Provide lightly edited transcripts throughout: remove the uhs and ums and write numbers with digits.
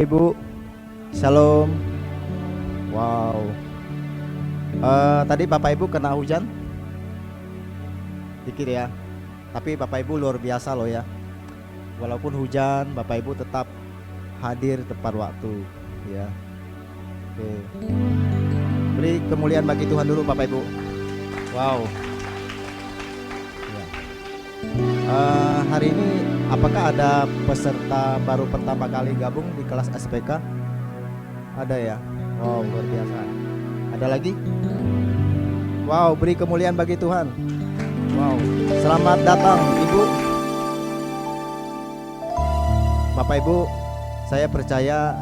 Ibu, Shalom. Wow. Tadi Bapak Ibu kena hujan? Dikit ya. Tapi Bapak Ibu luar biasa loh ya. Walaupun hujan, Bapak Ibu tetap hadir tepat waktu ya. Oke. Beri kemuliaan bagi Tuhan dulu Bapak Ibu. Wow. Ya. Hari ini apakah ada peserta baru pertama kali gabung di kelas SPK? Ada ya? Wow, luar biasa. Ada lagi? Wow, beri kemuliaan bagi Tuhan. Wow, selamat datang Ibu. Bapak Ibu, saya percaya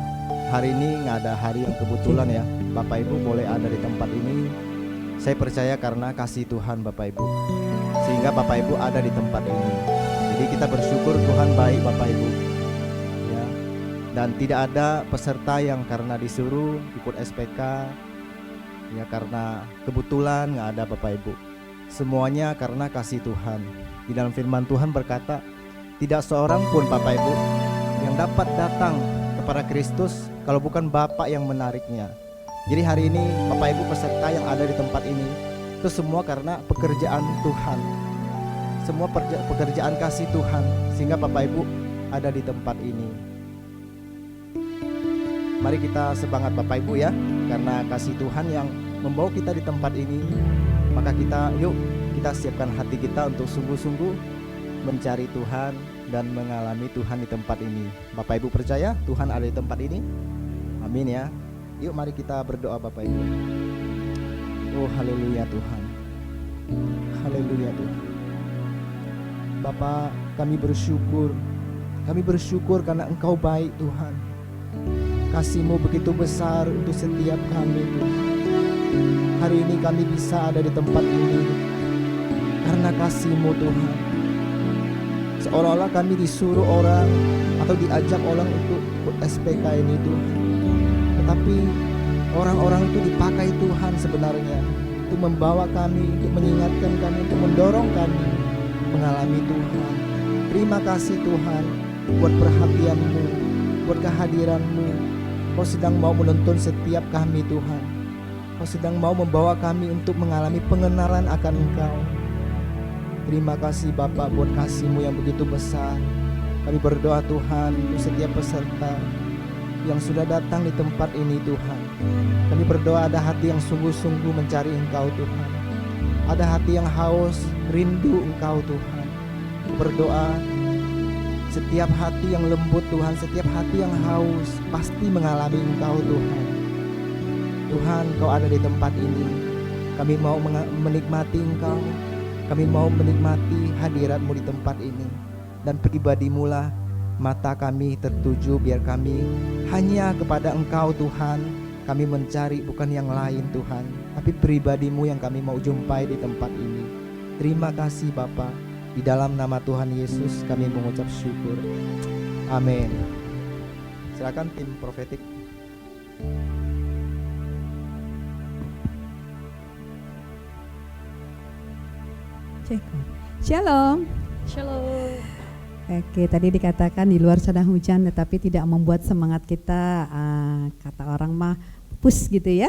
hari ini nggak ada hari yang kebetulan ya. Bapak Ibu boleh ada di tempat ini. Saya percaya karena kasih Tuhan Bapak Ibu, sehingga Bapak Ibu ada di tempat ini. Jadi kita bersyukur Tuhan baik Bapak Ibu ya. Dan tidak ada peserta yang karena disuruh ikut SPK ya, karena kebetulan nggak ada Bapak Ibu. Semuanya karena kasih Tuhan. Di dalam firman Tuhan berkata, tidak seorang pun Bapak Ibu yang dapat datang kepada Kristus kalau bukan Bapa yang menariknya. Jadi hari ini Bapak Ibu peserta yang ada di tempat ini, itu semua karena pekerjaan Tuhan. Semua pekerjaan kasih Tuhan, sehingga Bapak Ibu ada di tempat ini. Mari kita semangat Bapak Ibu ya, karena kasih Tuhan yang membawa kita di tempat ini. Maka yuk kita siapkan hati kita untuk sungguh-sungguh mencari Tuhan dan mengalami Tuhan di tempat ini. Bapak Ibu percaya Tuhan ada di tempat ini? Amin ya. Yuk mari kita berdoa Bapak Ibu. Oh haleluya Tuhan. Haleluya Tuhan. Bapa, kami bersyukur. Kami bersyukur karena Engkau baik Tuhan. Kasih-Mu begitu besar untuk setiap kami Tuhan. Hari ini kami bisa ada di tempat ini karena kasih-Mu Tuhan. Seolah-olah kami disuruh orang atau diajak orang untuk ikut SPK ini Tuhan. Tetapi orang-orang itu dipakai Tuhan sebenarnya untuk membawa kami, untuk mengingatkan kami, untuk mendorong kami mengalami Tuhan. Terima kasih Tuhan buat perhatian-Mu, buat kehadiran-Mu. Kau sedang mau menuntun setiap kami Tuhan. Kau sedang mau membawa kami untuk mengalami pengenalan akan Engkau. Terima kasih Bapak buat kasih-Mu yang begitu besar. Kami berdoa Tuhan untuk setiap peserta yang sudah datang di tempat ini Tuhan. Kami berdoa ada hati yang sungguh-sungguh mencari Engkau Tuhan. Ada hati yang haus, rindu Engkau Tuhan. Berdoa setiap hati yang lembut Tuhan, setiap hati yang haus pasti mengalami Engkau Tuhan. Tuhan, Kau ada di tempat ini. Kami mau menikmati Engkau. Kami mau menikmati hadirat-Mu di tempat ini. Dan pribadi-Mu lah mata kami tertuju, biar kami hanya kepada Engkau Tuhan. Kami mencari bukan yang lain Tuhan, tapi pribadi-Mu yang kami mau jumpai di tempat ini. Terima kasih Bapa. Di dalam nama Tuhan Yesus kami mengucap syukur. Amin. Silakan tim profetik. Shalom. Shalom. Oke, tadi dikatakan di luar sedang hujan tetapi tidak membuat semangat kita, kata orang mah pus gitu ya.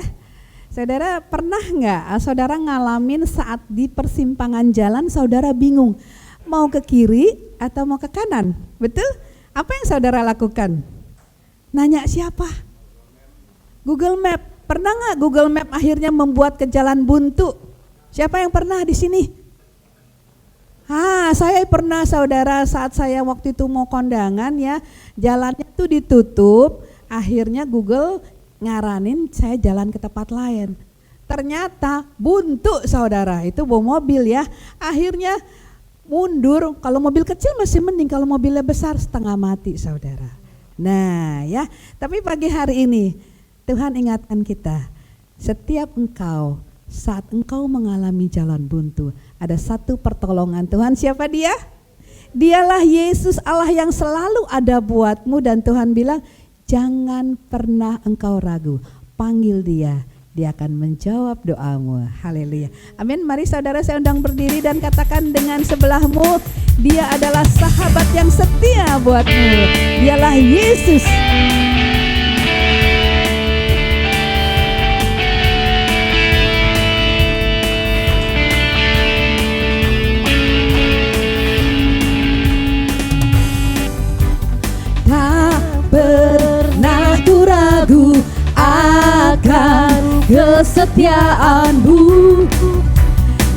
Saudara pernah nggak saudara ngalamin saat di persimpangan jalan saudara bingung mau ke kiri atau mau ke kanan? Betul? Apa yang saudara lakukan? Nanya siapa? Google Map. Pernah nggak Google Map akhirnya membuat ke jalan buntu? Siapa yang pernah di sini? Saya pernah saudara, saat saya waktu itu mau kondangan ya, jalannya tuh ditutup, akhirnya Google ngaranin saya jalan ke tempat lain. Ternyata buntu saudara, itu bawa mobil ya, akhirnya mundur. Kalau mobil kecil masih mending, kalau mobilnya besar setengah mati saudara. Nah ya, tapi pagi hari ini Tuhan ingatkan kita, setiap engkau saat engkau mengalami jalan buntu, ada satu pertolongan Tuhan. Siapa dia? Dialah Yesus Allah yang selalu ada buatmu, dan Tuhan bilang jangan pernah engkau ragu, panggil dia, dia akan menjawab doamu. Haleluya. Amin. Mari saudara saya undang berdiri dan katakan dengan sebelahmu, dia adalah sahabat yang setia buatmu. Dialah Yesus. kesetiaanmu,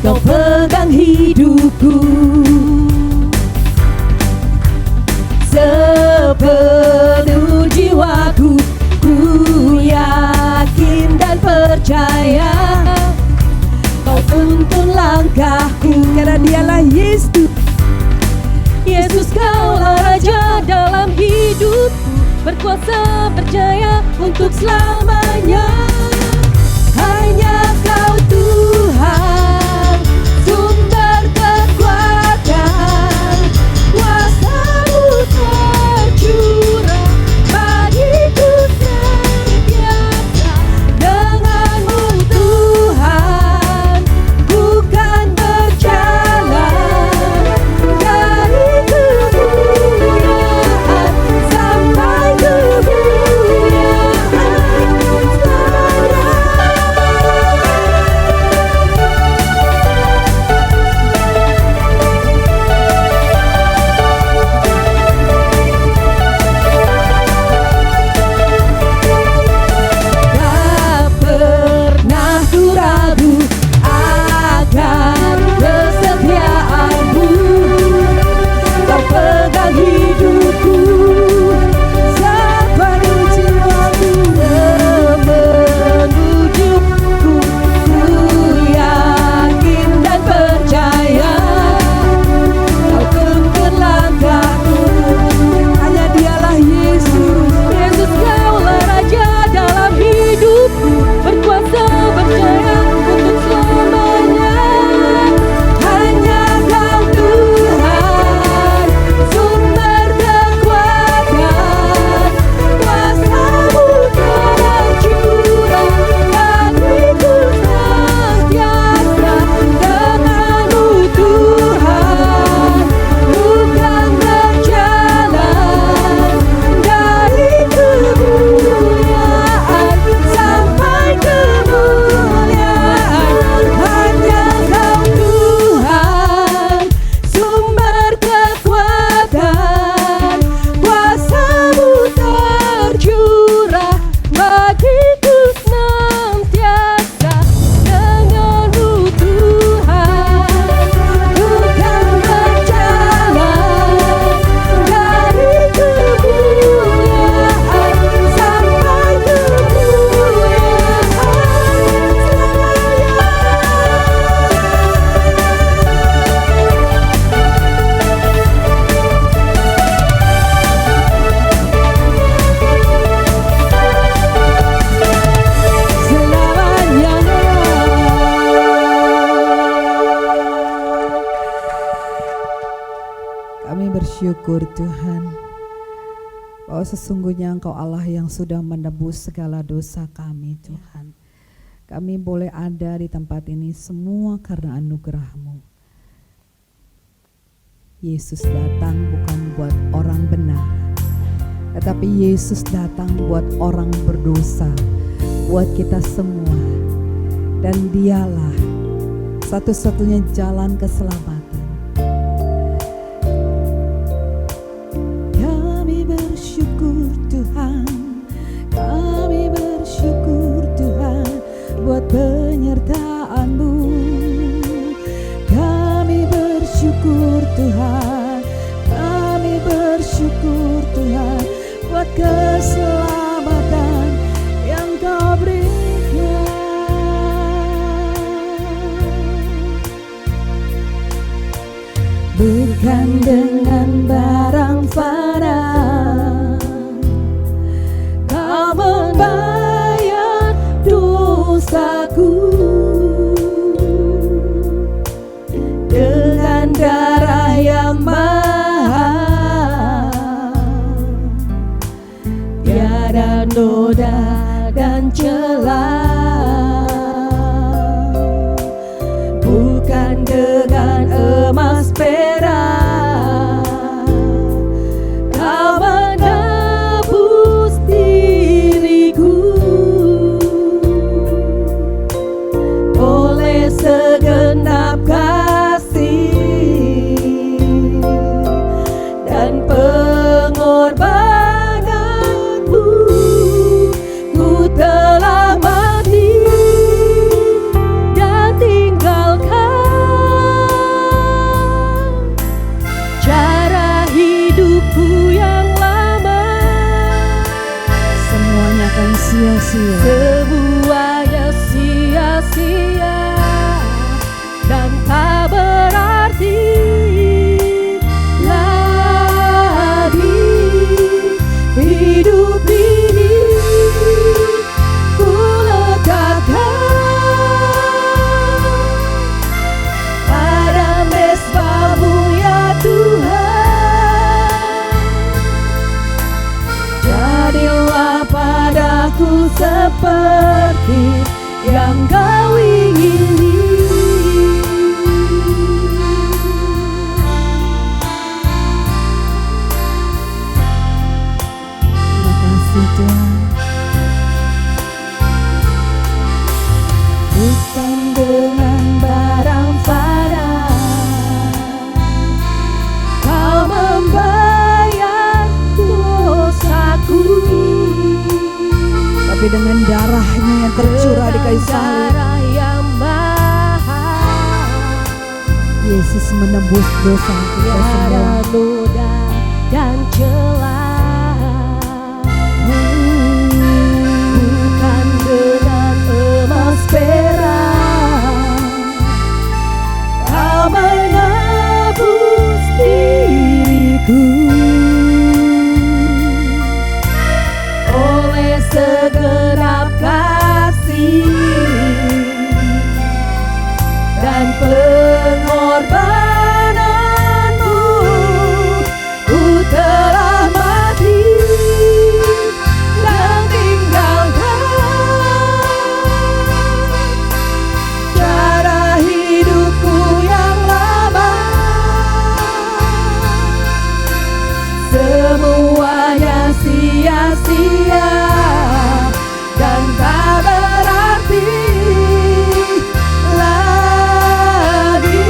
Kau pegang hidupku. Sepenuh jiwaku, ku yakin dan percaya Kau tuntun langkahku. Karena dialah Yesus. Yesus, Kaulah Raja dalam hidupku, berkuasa berjaya untuk selamanya. Hanya Kau Tuhan, sumber kekuatan, kuasa-Mu tercurah bagiku senantiasa. Dengan-Mu Tuhan, bukan berjalan dari kemuliaan sampai kemuliaan selamanya. Tak pernah ku ragu akan kesetiaanmu, Kau pegang hidupku. Sepenuh jiwaku, sepenuh jiwaku, ku yakin dan percaya Kau tuntun langkahku. Hanya dialah Yesus. Yesus, Kaulah Raja dalam hidupku, berkuasa berjaya untuk selamanya. Hanya Kau Tuhan, sumber kekuatan, kuasa-Mu tercurah bagiku senantiasa. Dengan-Mu Tuhan, bukan berjalan dari kemuliaan sampai kemuliaan. Hanya Kau Tuhan, sumber kekuatan, kuasa-Mu tercurah bagiku senantiasa. Dengan-Mu Tuhan, bukan berjalan dari kemuliaan sampai kemuliaan selamanya. Kami bersyukur Tuhan bahwa sesungguhnya Engkau Allah yang sudah menebus segala dosa kami Tuhan. Kami boleh ada di tempat ini semua karena anugerah-Mu. Yesus datang bukan buat orang benar, tetapi Yesus datang buat orang berdosa, buat kita semua. Dan Dialah satu-satunya jalan keselamatan. Kami bersyukur Tuhan, kami bersyukur Tuhan buat penyertaan-Mu. Kami bersyukur Tuhan, kami bersyukur Tuhan buat keselamatan yang Kau berikan. Bukan dengan barang fana Kau membayar dosaku, dengan darah yang mahal, tiada noda dan celah. Bukan dengan emas perak Kau menebus diriku, oleh segenap kasih dan pengorbananmu, ku telah mati sia-sia. Semuanya sia-sia dan tak berarti lagi hidup ini. Ku letakkan pada mezbah-Mu ya Tuhan. Jadilah padaku seperti yang Kau ingini. Terima kasih Tuhan. Bukan dengan barang parah Kau membayar dosaku, Tapi dengan darahnya yang tercurah di kayu salib, darah yang mahal. Yesus menebus dosa kita semua. Tiada noda dan celah. Bukan dengan emas perak Kau menebus diriku. Oleh segenap kasih dan pengorbananmu, ku telah mati dan tinggalkan cara hidupku yang lama. Semuanya sia-sia dan tak berarti lagi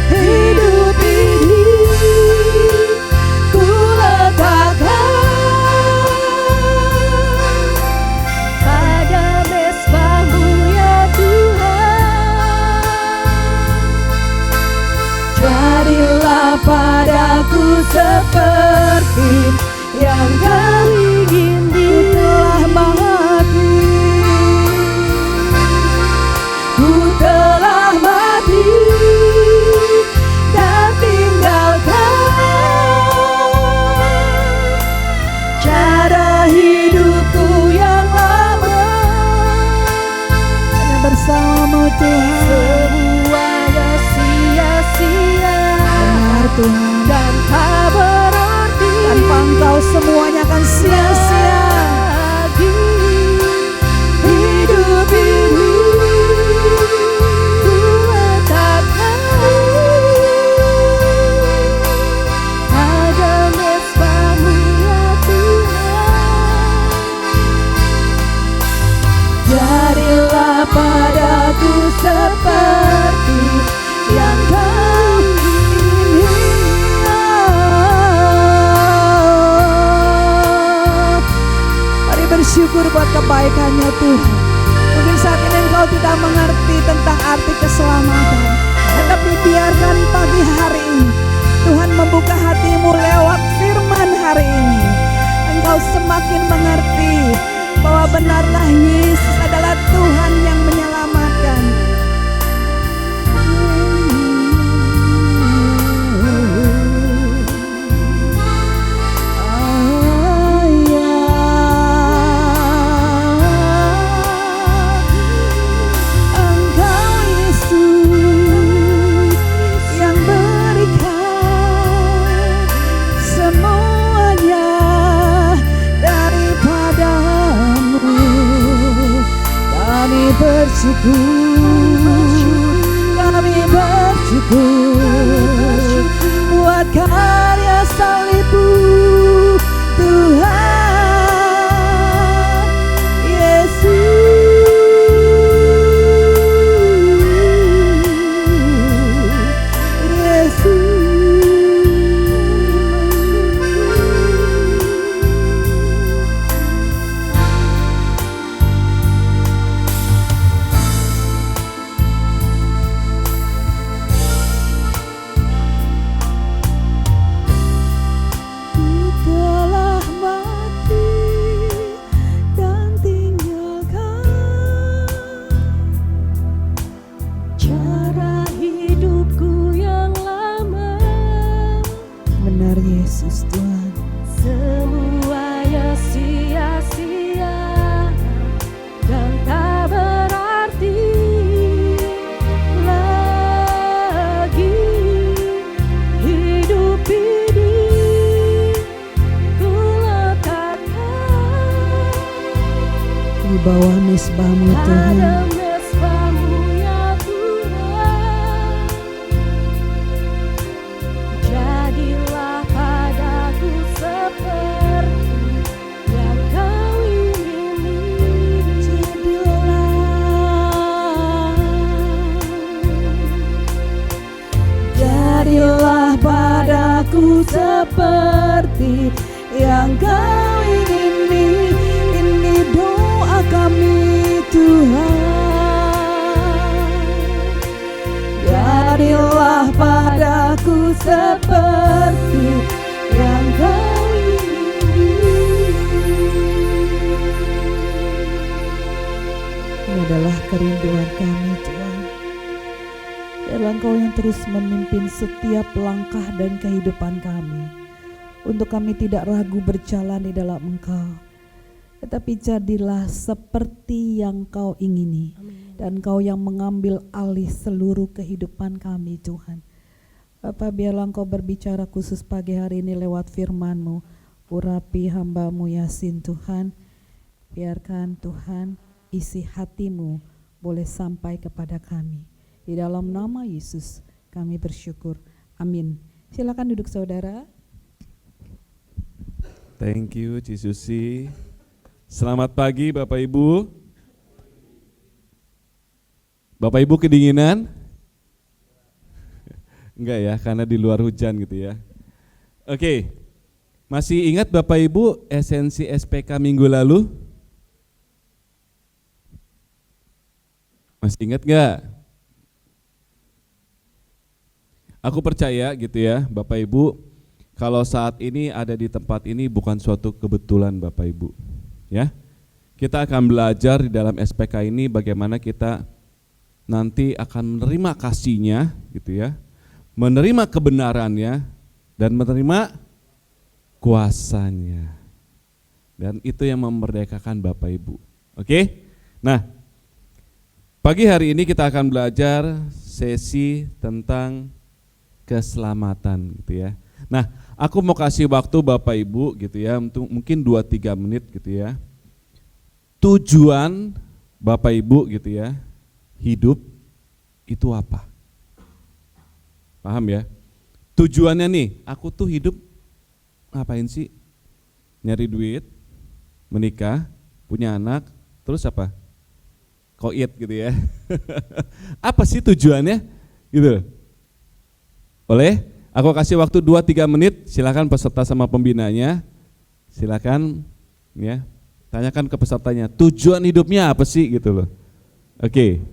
hidup ini. Ku letakkan pada mezbah-Mu ya Tuhan. Jadilah padaku seperti yang Kau ingini. Ku telah mati dan tinggalkan cara hidupku yang lama. Hanya bersama Tuhan. Semuanya sia-sia Benar Tuhan. dan tak berarti Tanpa Engkau semuanya akan sia-sia. lagi hidup ini. Ku letakkan pada mezbah-Mu ya Tuhan. Jadilah padaku seperti yang Kau ingini. Mari bersyukur buat kebaikan-Nya Tuhan. Mungkin saat ini engkau tidak mengerti tentang arti keselamatan, tetapi biarkan pagi hari ini Tuhan membuka hatimu lewat firman hari ini. Engkau semakin mengerti bahwa benarlah Yesus adalah Tuhan yang menyelamatkan. Engkau Yesus yang berikan semuanya daripadamu. Kami bersyukur buat karya salib-Mu Tuhan Yesus. Ku telah mati di bawah mesbah-Mu Tuhan. Pada mesbah-Mu ya Tuhan, jadilah padaku seperti yang Kau ingini. Jadilah padaku seperti yang Kau ingini. Ini doa kami Tuhan. Jadilah padaku seperti yang Kau ingini. Ini adalah kerinduan kami Tuhan. Biarlah Engkau yang terus memimpin setiap langkah dan kehidupan kami, untuk kami tidak ragu berjalan di dalam Engkau, tetapi jadilah seperti yang Kau ingini. Dan Kau yang mengambil alih seluruh kehidupan kami Tuhan. Bapa, biarlah Engkau berbicara khusus pagi hari ini lewat firman-Mu. Urapi hamba-Mu Yasin Tuhan. Biarkan Tuhan isi hati-Mu boleh sampai kepada kami. Di dalam nama Yesus kami bersyukur. Amin. Silakan duduk saudara. Thank you Ci Susi. Selamat pagi Bapak Ibu. Bapak Ibu kedinginan? Enggak ya, karena di luar hujan gitu ya. Oke, masih ingat Bapak Ibu esensi SPK minggu lalu? Masih ingat enggak? Aku percaya gitu ya Bapak Ibu, kalau saat ini ada di tempat ini bukan suatu kebetulan Bapak Ibu. Ya, kita akan belajar di dalam SPK ini bagaimana kita nanti akan menerima kasih-Nya gitu ya, menerima kebenarannya dan menerima kuasanya. Dan itu yang memerdekakan Bapak Ibu. Oke? Nah, pagi hari ini kita akan belajar sesi tentang keselamatan gitu ya. Nah, aku mau kasih waktu Bapak Ibu gitu ya, untuk mungkin 2-3 menit gitu ya. Tujuan Bapak Ibu gitu ya, hidup itu apa? Paham ya? Tujuannya nih, aku tuh hidup ngapain sih? Nyari duit, menikah, punya anak, terus apa? Koit gitu ya. Apa sih tujuannya? Gitu. Boleh? Aku kasih waktu 2-3 menit, silakan peserta sama pembinanya. Silakan ya. Tanyakan ke pesertanya, tujuan hidupnya apa sih gitu loh. Oke.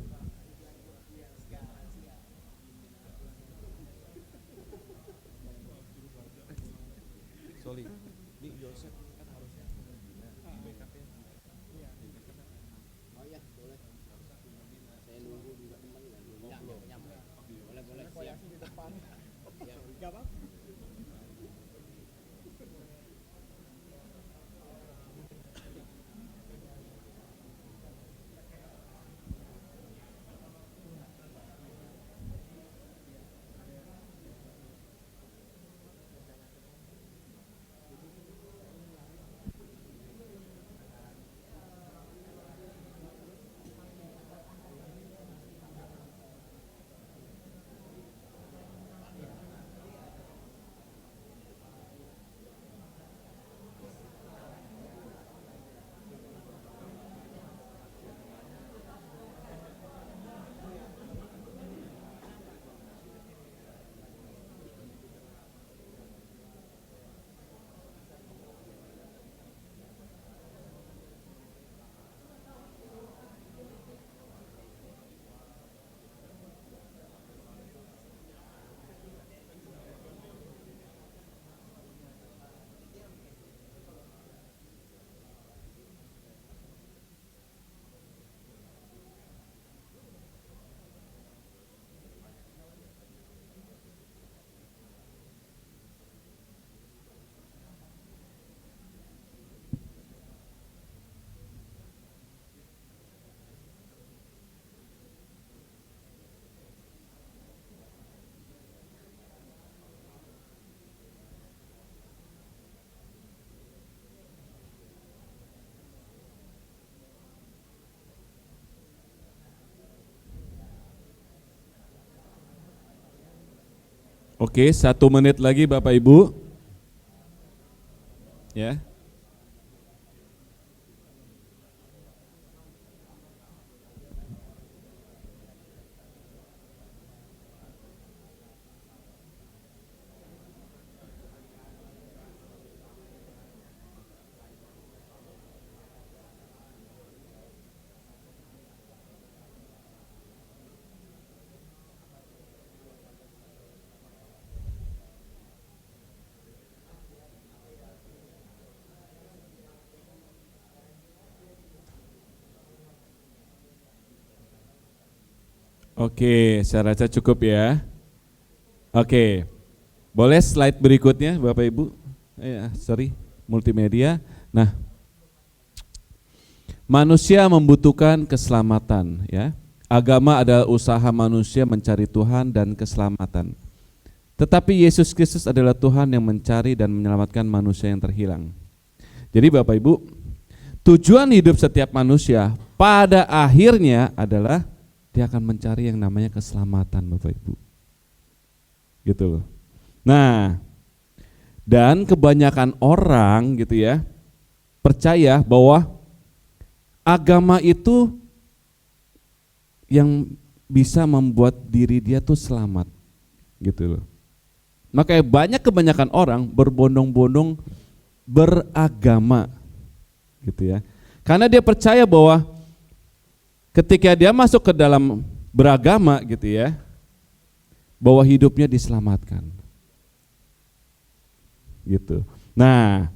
Oke, 1 menit lagi Bapak Ibu. Ya. Oke, saya rasa cukup ya. Oke, boleh slide berikutnya Bapak Ibu? Multimedia. Nah, manusia membutuhkan keselamatan ya. Agama adalah usaha manusia mencari Tuhan dan keselamatan. Tetapi Yesus Kristus adalah Tuhan yang mencari dan menyelamatkan manusia yang terhilang. Jadi Bapak Ibu, tujuan hidup setiap manusia pada akhirnya adalah dia akan mencari yang namanya keselamatan Bapak Ibu. Gitu loh. Nah, dan kebanyakan orang gitu ya percaya bahwa agama itu yang bisa membuat diri dia tuh selamat. Gitu loh. Makanya kebanyakan orang berbondong-bondong beragama. Gitu ya. Karena dia percaya bahwa ketika dia masuk ke dalam beragama gitu ya, bahwa hidupnya diselamatkan. Gitu. Nah,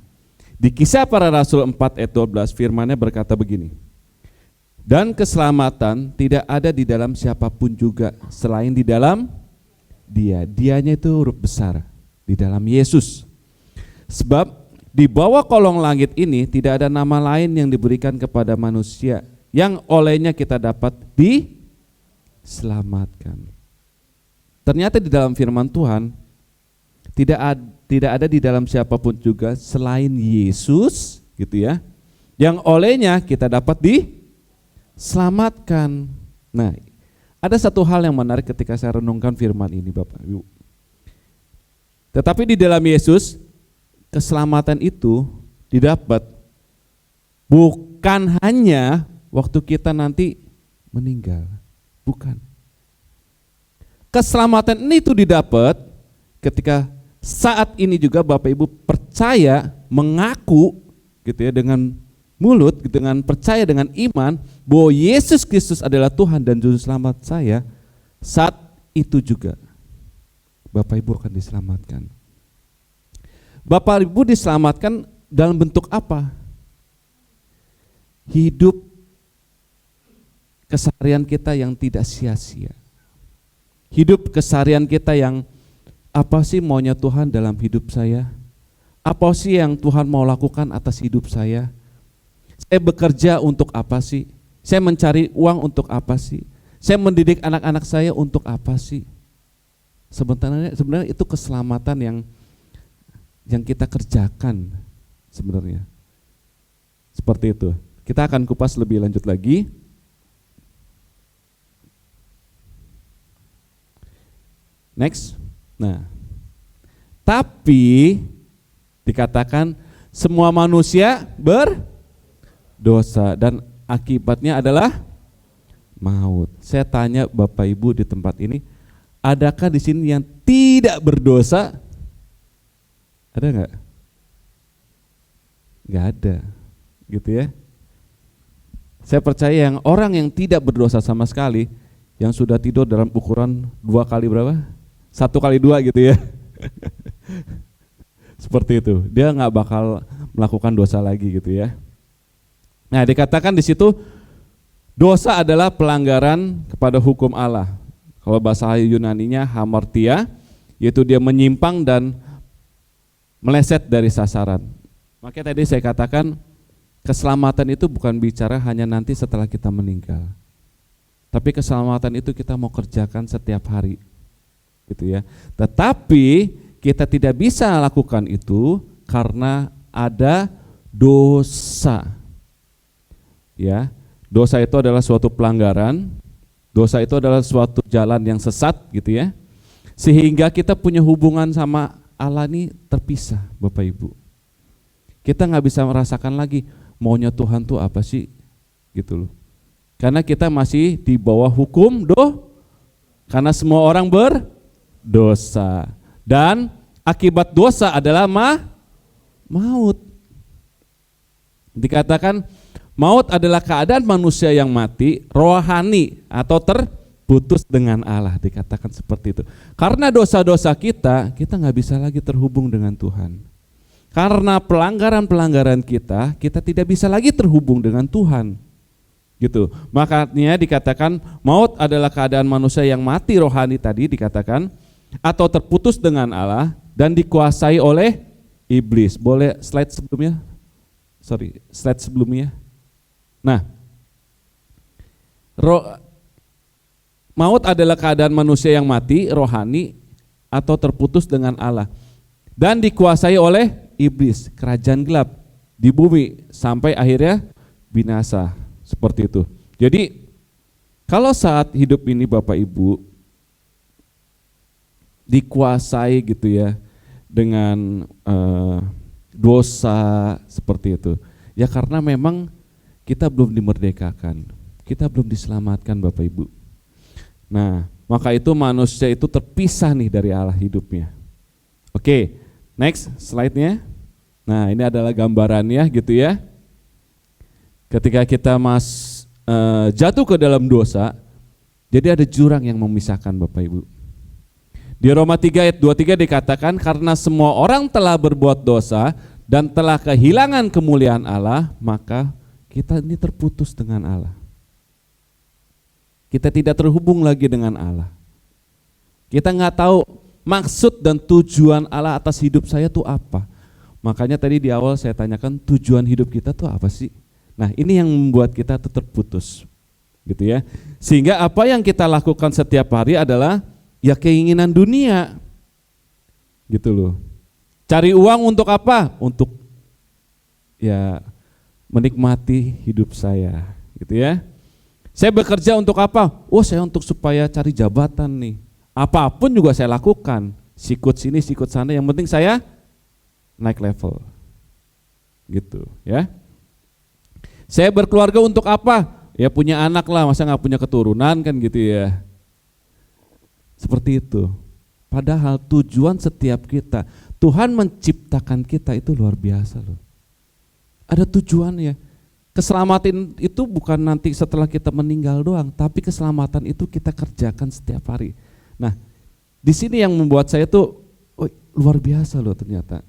di Kisah Para Rasul 4 ayat 12 firman-Nya berkata begini. Dan keselamatan tidak ada di dalam siapapun juga selain di dalam Dia. Dianya itu huruf besar, di dalam Yesus. Sebab di bawah kolong langit ini tidak ada nama lain yang diberikan kepada manusia yang olehnya kita dapat diselamatkan. Ternyata di dalam firman Tuhan tidak ada di dalam siapapun juga selain Yesus, gitu ya, yang olehnya kita dapat diselamatkan. Nah, ada satu hal yang menarik ketika saya renungkan firman ini Bapak Ibu. Tetapi di dalam Yesus keselamatan itu didapat bukan hanya waktu kita nanti meninggal, bukan. Keselamatan ini itu didapat ketika saat ini juga Bapak Ibu percaya, mengaku gitu ya dengan mulut, dengan percaya dengan iman bahwa Yesus Kristus adalah Tuhan dan Juru Selamat saya. Saat itu juga Bapak Ibu akan diselamatkan. Bapak Ibu diselamatkan dalam bentuk apa? Hidup keseharian kita yang tidak sia-sia. Hidup keseharian kita yang apa sih maunya Tuhan dalam hidup saya? Apa sih yang Tuhan mau lakukan atas hidup saya? Saya bekerja untuk apa sih? Saya mencari uang untuk apa sih? Saya mendidik anak-anak saya untuk apa sih? Sebenarnya itu keselamatan yang kita kerjakan sebenarnya. Seperti itu. Kita akan kupas lebih lanjut lagi. Next. Nah, tapi dikatakan semua manusia berdosa dan akibatnya adalah maut. Saya tanya Bapak Ibu di tempat ini, adakah di sini yang tidak berdosa? Ada enggak? Enggak ada, gitu ya. Saya percaya yang orang yang tidak berdosa sama sekali, yang sudah tidur dalam ukuran 2 kali berapa? 1 kali 2 gitu ya. Seperti itu, dia nggak bakal melakukan dosa lagi gitu ya. Nah, dikatakan di situ dosa adalah pelanggaran kepada hukum Allah. Kalau bahasa Yunaninya hamartia, yaitu dia menyimpang dan meleset dari sasaran. Makanya tadi saya katakan keselamatan itu bukan bicara hanya nanti setelah kita meninggal. Tapi keselamatan itu kita mau kerjakan setiap hari. Gitu ya. Tetapi kita tidak bisa lakukan itu karena ada dosa. Ya, dosa itu adalah suatu pelanggaran, dosa itu adalah suatu jalan yang sesat gitu ya. Sehingga kita punya hubungan sama Allah ini terpisah, Bapak Ibu. Kita nggak bisa merasakan lagi maunya Tuhan tuh apa sih, gitu loh. Karena kita masih di bawah hukum karena semua orang berdosa. Dan akibat dosa adalah maut. Dikatakan maut adalah keadaan manusia yang mati, rohani atau terputus dengan Allah, dikatakan seperti itu. Karena dosa-dosa kita nggak bisa lagi terhubung dengan Tuhan. Karena pelanggaran-pelanggaran kita tidak bisa lagi terhubung dengan Tuhan. Gitu. Makanya dikatakan maut adalah keadaan manusia yang mati rohani tadi dikatakan atau terputus dengan Allah dan dikuasai oleh iblis. Boleh slide sebelumnya? Slide sebelumnya. Nah, maut adalah keadaan manusia yang mati rohani atau terputus dengan Allah dan dikuasai oleh iblis, kerajaan gelap di bumi sampai akhirnya binasa. Seperti itu. Jadi kalau saat hidup ini Bapak Ibu dikuasai gitu ya dengan dosa seperti itu, ya karena memang kita belum dimerdekakan, kita belum diselamatkan Bapak Ibu. Nah, maka itu manusia itu terpisah nih dari Allah hidupnya. Oke, next slide-nya. Nah, ini adalah gambarannya gitu ya. Ketika kita jatuh ke dalam dosa, jadi ada jurang yang memisahkan Bapak Ibu. Di Roma 3 ayat 23 dikatakan karena semua orang telah berbuat dosa dan telah kehilangan kemuliaan Allah, maka kita ini terputus dengan Allah. Kita tidak terhubung lagi dengan Allah. Kita nggak tahu maksud dan tujuan Allah atas hidup saya itu apa. Makanya tadi di awal saya tanyakan tujuan hidup kita tuh apa sih? Nah, ini yang membuat kita tuh terputus, gitu ya. Sehingga apa yang kita lakukan setiap hari adalah ya keinginan dunia, gitu loh. Cari uang untuk apa? Untuk ya menikmati hidup saya, gitu ya. Saya bekerja untuk apa? Oh, saya untuk supaya cari jabatan nih. Apapun juga saya lakukan, sikut sini, sikut sana. Yang penting saya naik level, gitu ya. Saya berkeluarga untuk apa? Ya punya anak lah, masa nggak punya keturunan kan gitu ya. Seperti itu. Padahal tujuan setiap kita, Tuhan menciptakan kita itu luar biasa loh. Ada tujuannya. Keselamatan itu bukan nanti setelah kita meninggal doang, tapi keselamatan itu kita kerjakan setiap hari. Nah, di sini yang membuat saya tuh luar biasa loh ternyata.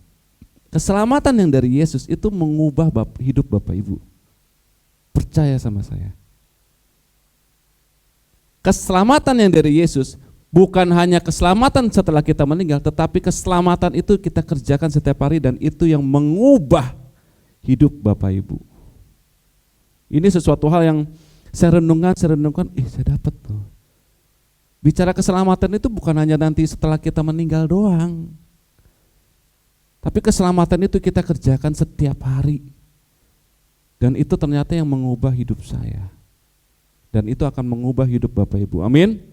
Keselamatan yang dari Yesus itu mengubah hidup Bapak Ibu. Percaya sama saya. Keselamatan yang dari Yesus bukan hanya keselamatan setelah kita meninggal, tetapi keselamatan itu kita kerjakan setiap hari dan itu yang mengubah hidup Bapak Ibu. Ini sesuatu hal yang saya renungkan, saya dapat tuh. Bicara keselamatan itu bukan hanya nanti setelah kita meninggal doang. Tapi keselamatan itu kita kerjakan setiap hari. Dan itu ternyata yang mengubah hidup saya. Dan itu akan mengubah hidup Bapak Ibu. Amin.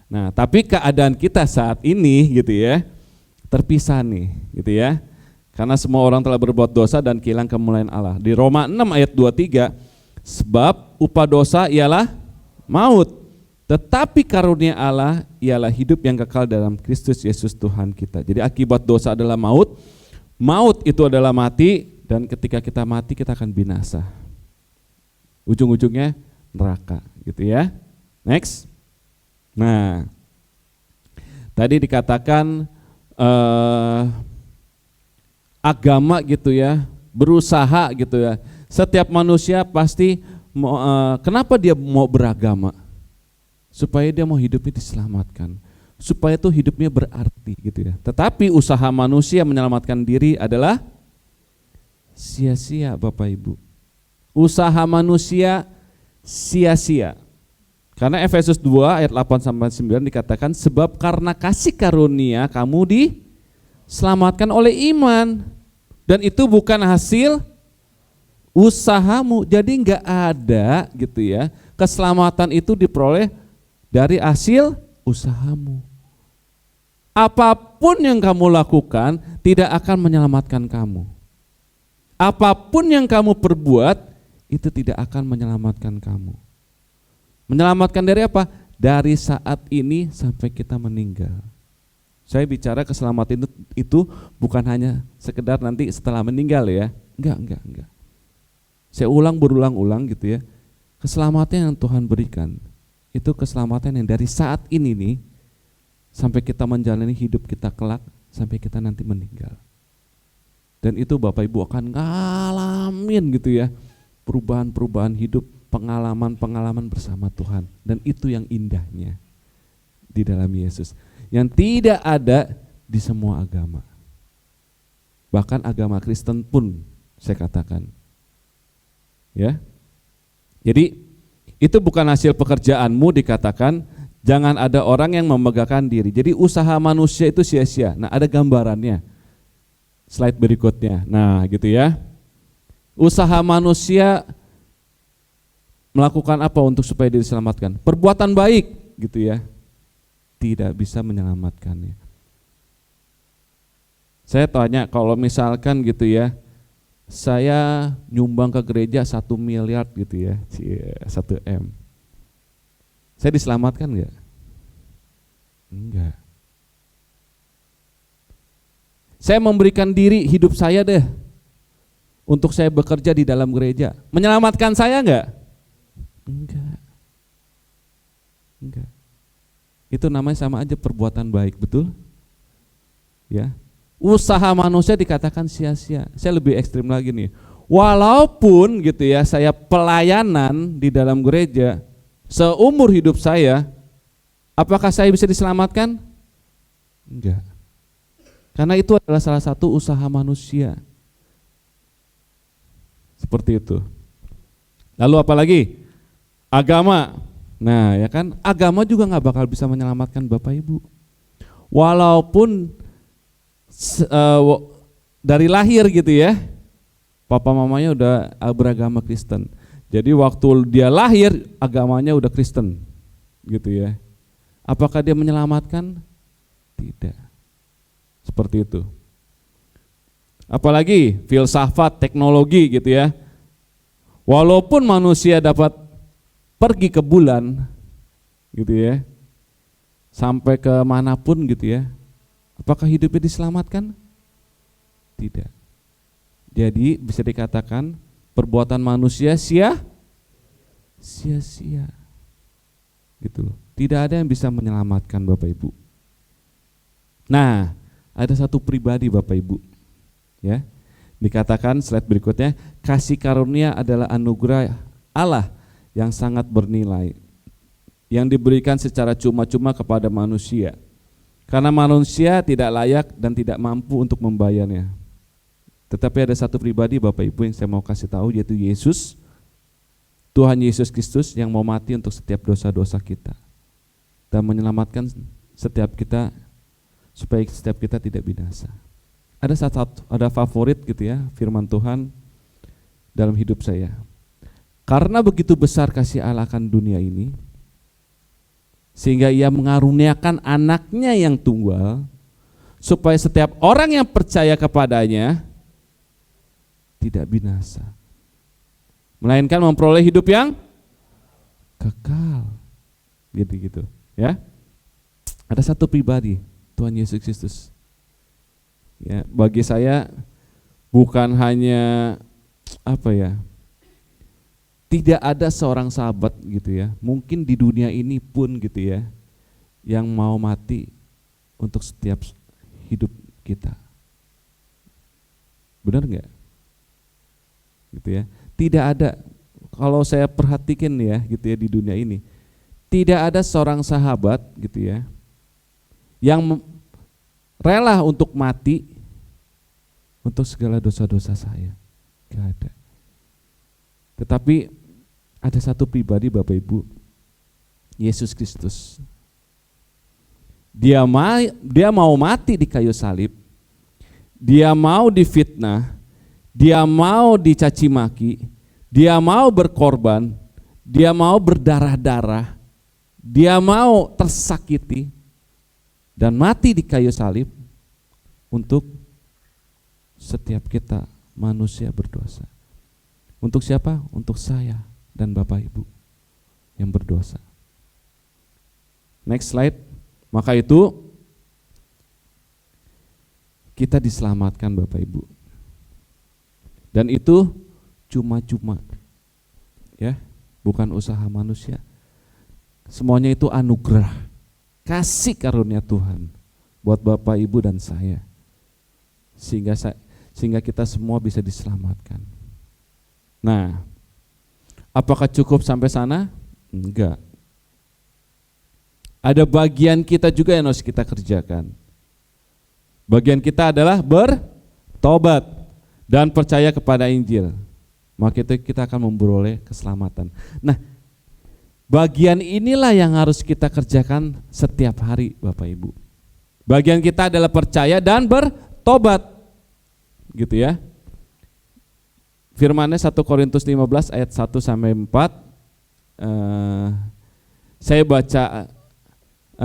Nah, tapi keadaan kita saat ini gitu ya, terpisah nih gitu ya. Karena semua orang telah berbuat dosa dan kehilangan kemuliaan Allah. Di Roma 6 ayat 23, sebab upah dosa ialah maut, tetapi karunia Allah ialah hidup yang kekal dalam Kristus Yesus Tuhan kita. Jadi akibat dosa adalah maut, maut itu adalah mati, dan ketika kita mati kita akan binasa. Ujung-ujungnya neraka gitu ya. Next. Nah, tadi dikatakan agama gitu ya, berusaha gitu ya. Setiap manusia pasti kenapa dia mau beragama? Supaya dia mau hidupnya diselamatkan, supaya tuh hidupnya berarti gitu ya. Tetapi usaha manusia menyelamatkan diri adalah sia-sia Bapak Ibu. Usaha manusia sia-sia. Karena Efesus 2 ayat 8-9 dikatakan sebab karena kasih karunia kamu diselamatkan oleh iman. Dan itu bukan hasil usahamu. Jadi enggak ada gitu ya. Keselamatan itu diperoleh dari hasil usahamu. Apapun yang kamu lakukan tidak akan menyelamatkan kamu. Apapun yang kamu perbuat itu tidak akan menyelamatkan kamu. Menyelamatkan dari apa? Dari saat ini sampai kita meninggal. Saya bicara keselamatan itu bukan hanya sekedar nanti setelah meninggal ya. Enggak. Saya berulang-ulang gitu ya. Keselamatan yang Tuhan berikan itu keselamatan yang dari saat ini nih sampai kita menjalani hidup kita kelak sampai kita nanti meninggal. Dan itu Bapak Ibu akan ngalamin gitu ya, perubahan-perubahan hidup, pengalaman-pengalaman bersama Tuhan. Dan itu yang indahnya di dalam Yesus, yang tidak ada di semua agama. Bahkan agama Kristen pun saya katakan. Ya. Jadi itu bukan hasil pekerjaanmu, dikatakan jangan ada orang yang memegahkan diri. Jadi usaha manusia itu sia-sia. Nah, ada gambarannya. Slide berikutnya. Nah, gitu ya. Usaha manusia melakukan apa untuk supaya diri diselamatkan? Perbuatan baik, gitu ya. Tidak bisa menyelamatkannya. Saya tanya, kalau misalkan gitu ya, saya nyumbang ke gereja 1 miliar gitu ya, 1 M. Saya diselamatkan enggak? Enggak. Saya memberikan diri hidup saya deh untuk saya bekerja di dalam gereja. Menyelamatkan saya enggak? Enggak. Itu namanya sama aja perbuatan baik, betul? Ya. Usaha manusia dikatakan sia-sia. Saya lebih ekstrim lagi nih. Walaupun gitu ya, saya pelayanan di dalam gereja seumur hidup saya, apakah saya bisa diselamatkan? Enggak. Karena itu adalah salah satu usaha manusia. Seperti itu. Lalu apa lagi? Agama. Nah, ya kan, agama juga nggak bakal bisa menyelamatkan Bapak Ibu. Walaupun dari lahir gitu ya, papa mamanya udah beragama Kristen. Jadi waktu dia lahir agamanya udah Kristen, gitu ya. Apakah dia menyelamatkan? Tidak. Seperti itu. Apalagi filsafat, teknologi gitu ya. Walaupun manusia dapat pergi ke bulan, gitu ya, sampai ke manapun gitu ya. Apakah hidupnya diselamatkan? Tidak. Jadi bisa dikatakan perbuatan manusia sia-sia. Gitu loh. Tidak ada yang bisa menyelamatkan Bapak Ibu. Nah, ada satu pribadi Bapak Ibu. Ya. Dikatakan slide berikutnya, kasih karunia adalah anugerah Allah yang sangat bernilai, yang diberikan secara cuma-cuma kepada manusia. Karena manusia tidak layak dan tidak mampu untuk membayarnya. Tetapi ada satu pribadi Bapak Ibu yang saya mau kasih tahu, yaitu Yesus, Tuhan Yesus Kristus yang mau mati untuk setiap dosa-dosa kita dan menyelamatkan setiap kita supaya setiap kita tidak binasa. Ada favorit gitu ya firman Tuhan dalam hidup saya. Karena begitu besar kasih Allah akan dunia ini, sehingga ia mengaruniakan anaknya yang tunggal, supaya setiap orang yang percaya kepadanya tidak binasa, melainkan memperoleh hidup yang kekal. Gitu ya. Ada satu pribadi, Tuhan Yesus Kristus. Ya, bagi saya bukan hanya tidak ada seorang sahabat gitu ya, mungkin di dunia ini pun gitu ya, yang mau mati untuk setiap hidup kita. Benar enggak? Gitu ya. Tidak ada, kalau saya perhatikan ya gitu ya di dunia ini, tidak ada seorang sahabat gitu ya yang rela untuk mati untuk segala dosa-dosa saya. Enggak ada. Tetapi ada satu pribadi Bapak Ibu, Yesus Kristus. Dia mau mati di kayu salib, dia mau difitnah, dia mau dicaci maki, dia mau berkorban, dia mau berdarah-darah, dia mau tersakiti dan mati di kayu salib untuk setiap kita manusia berdosa. Untuk siapa? Untuk saya dan Bapak Ibu yang berdosa. Next slide. Maka itu kita diselamatkan Bapak Ibu. Dan itu cuma-cuma. Ya, bukan usaha manusia. Semuanya itu anugerah, kasih karunia Tuhan buat Bapak Ibu dan saya. Sehingga kita semua bisa diselamatkan. Nah, apakah cukup sampai sana? Enggak. Ada bagian kita juga yang harus kita kerjakan. Bagian kita adalah bertobat dan percaya kepada Injil. Maka itu kita akan memperoleh keselamatan. Nah, bagian inilah yang harus kita kerjakan setiap hari Bapak Ibu. Bagian kita adalah percaya dan bertobat. Gitu ya. Firman-Nya 1 Korintus 15 ayat 1 sampai 4. Saya baca,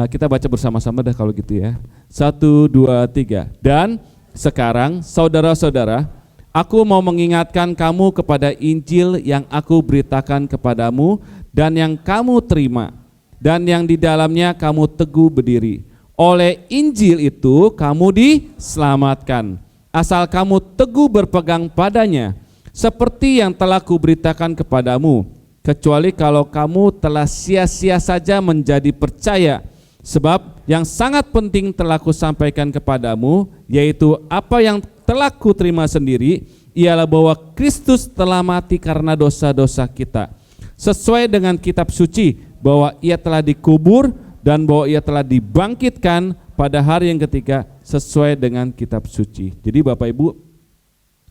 kita baca bersama-sama dah kalau gitu ya. 1, 2, 3. Dan sekarang saudara-saudara, aku mau mengingatkan kamu kepada Injil yang aku beritakan kepadamu dan yang kamu terima dan yang di dalamnya kamu teguh berdiri. Oleh Injil itu kamu diselamatkan, asal kamu teguh berpegang padanya, seperti yang telah kuberitakan kepadamu, kecuali kalau kamu telah sia-sia saja menjadi percaya. Sebab yang sangat penting telah kusampaikan kepadamu, yaitu apa yang telah kuterima sendiri, ialah bahwa Kristus telah mati karena dosa-dosa kita, sesuai dengan kitab suci, bahwa ia telah dikubur dan bahwa ia telah dibangkitkan pada hari yang ketiga sesuai dengan kitab suci. Jadi Bapak Ibu,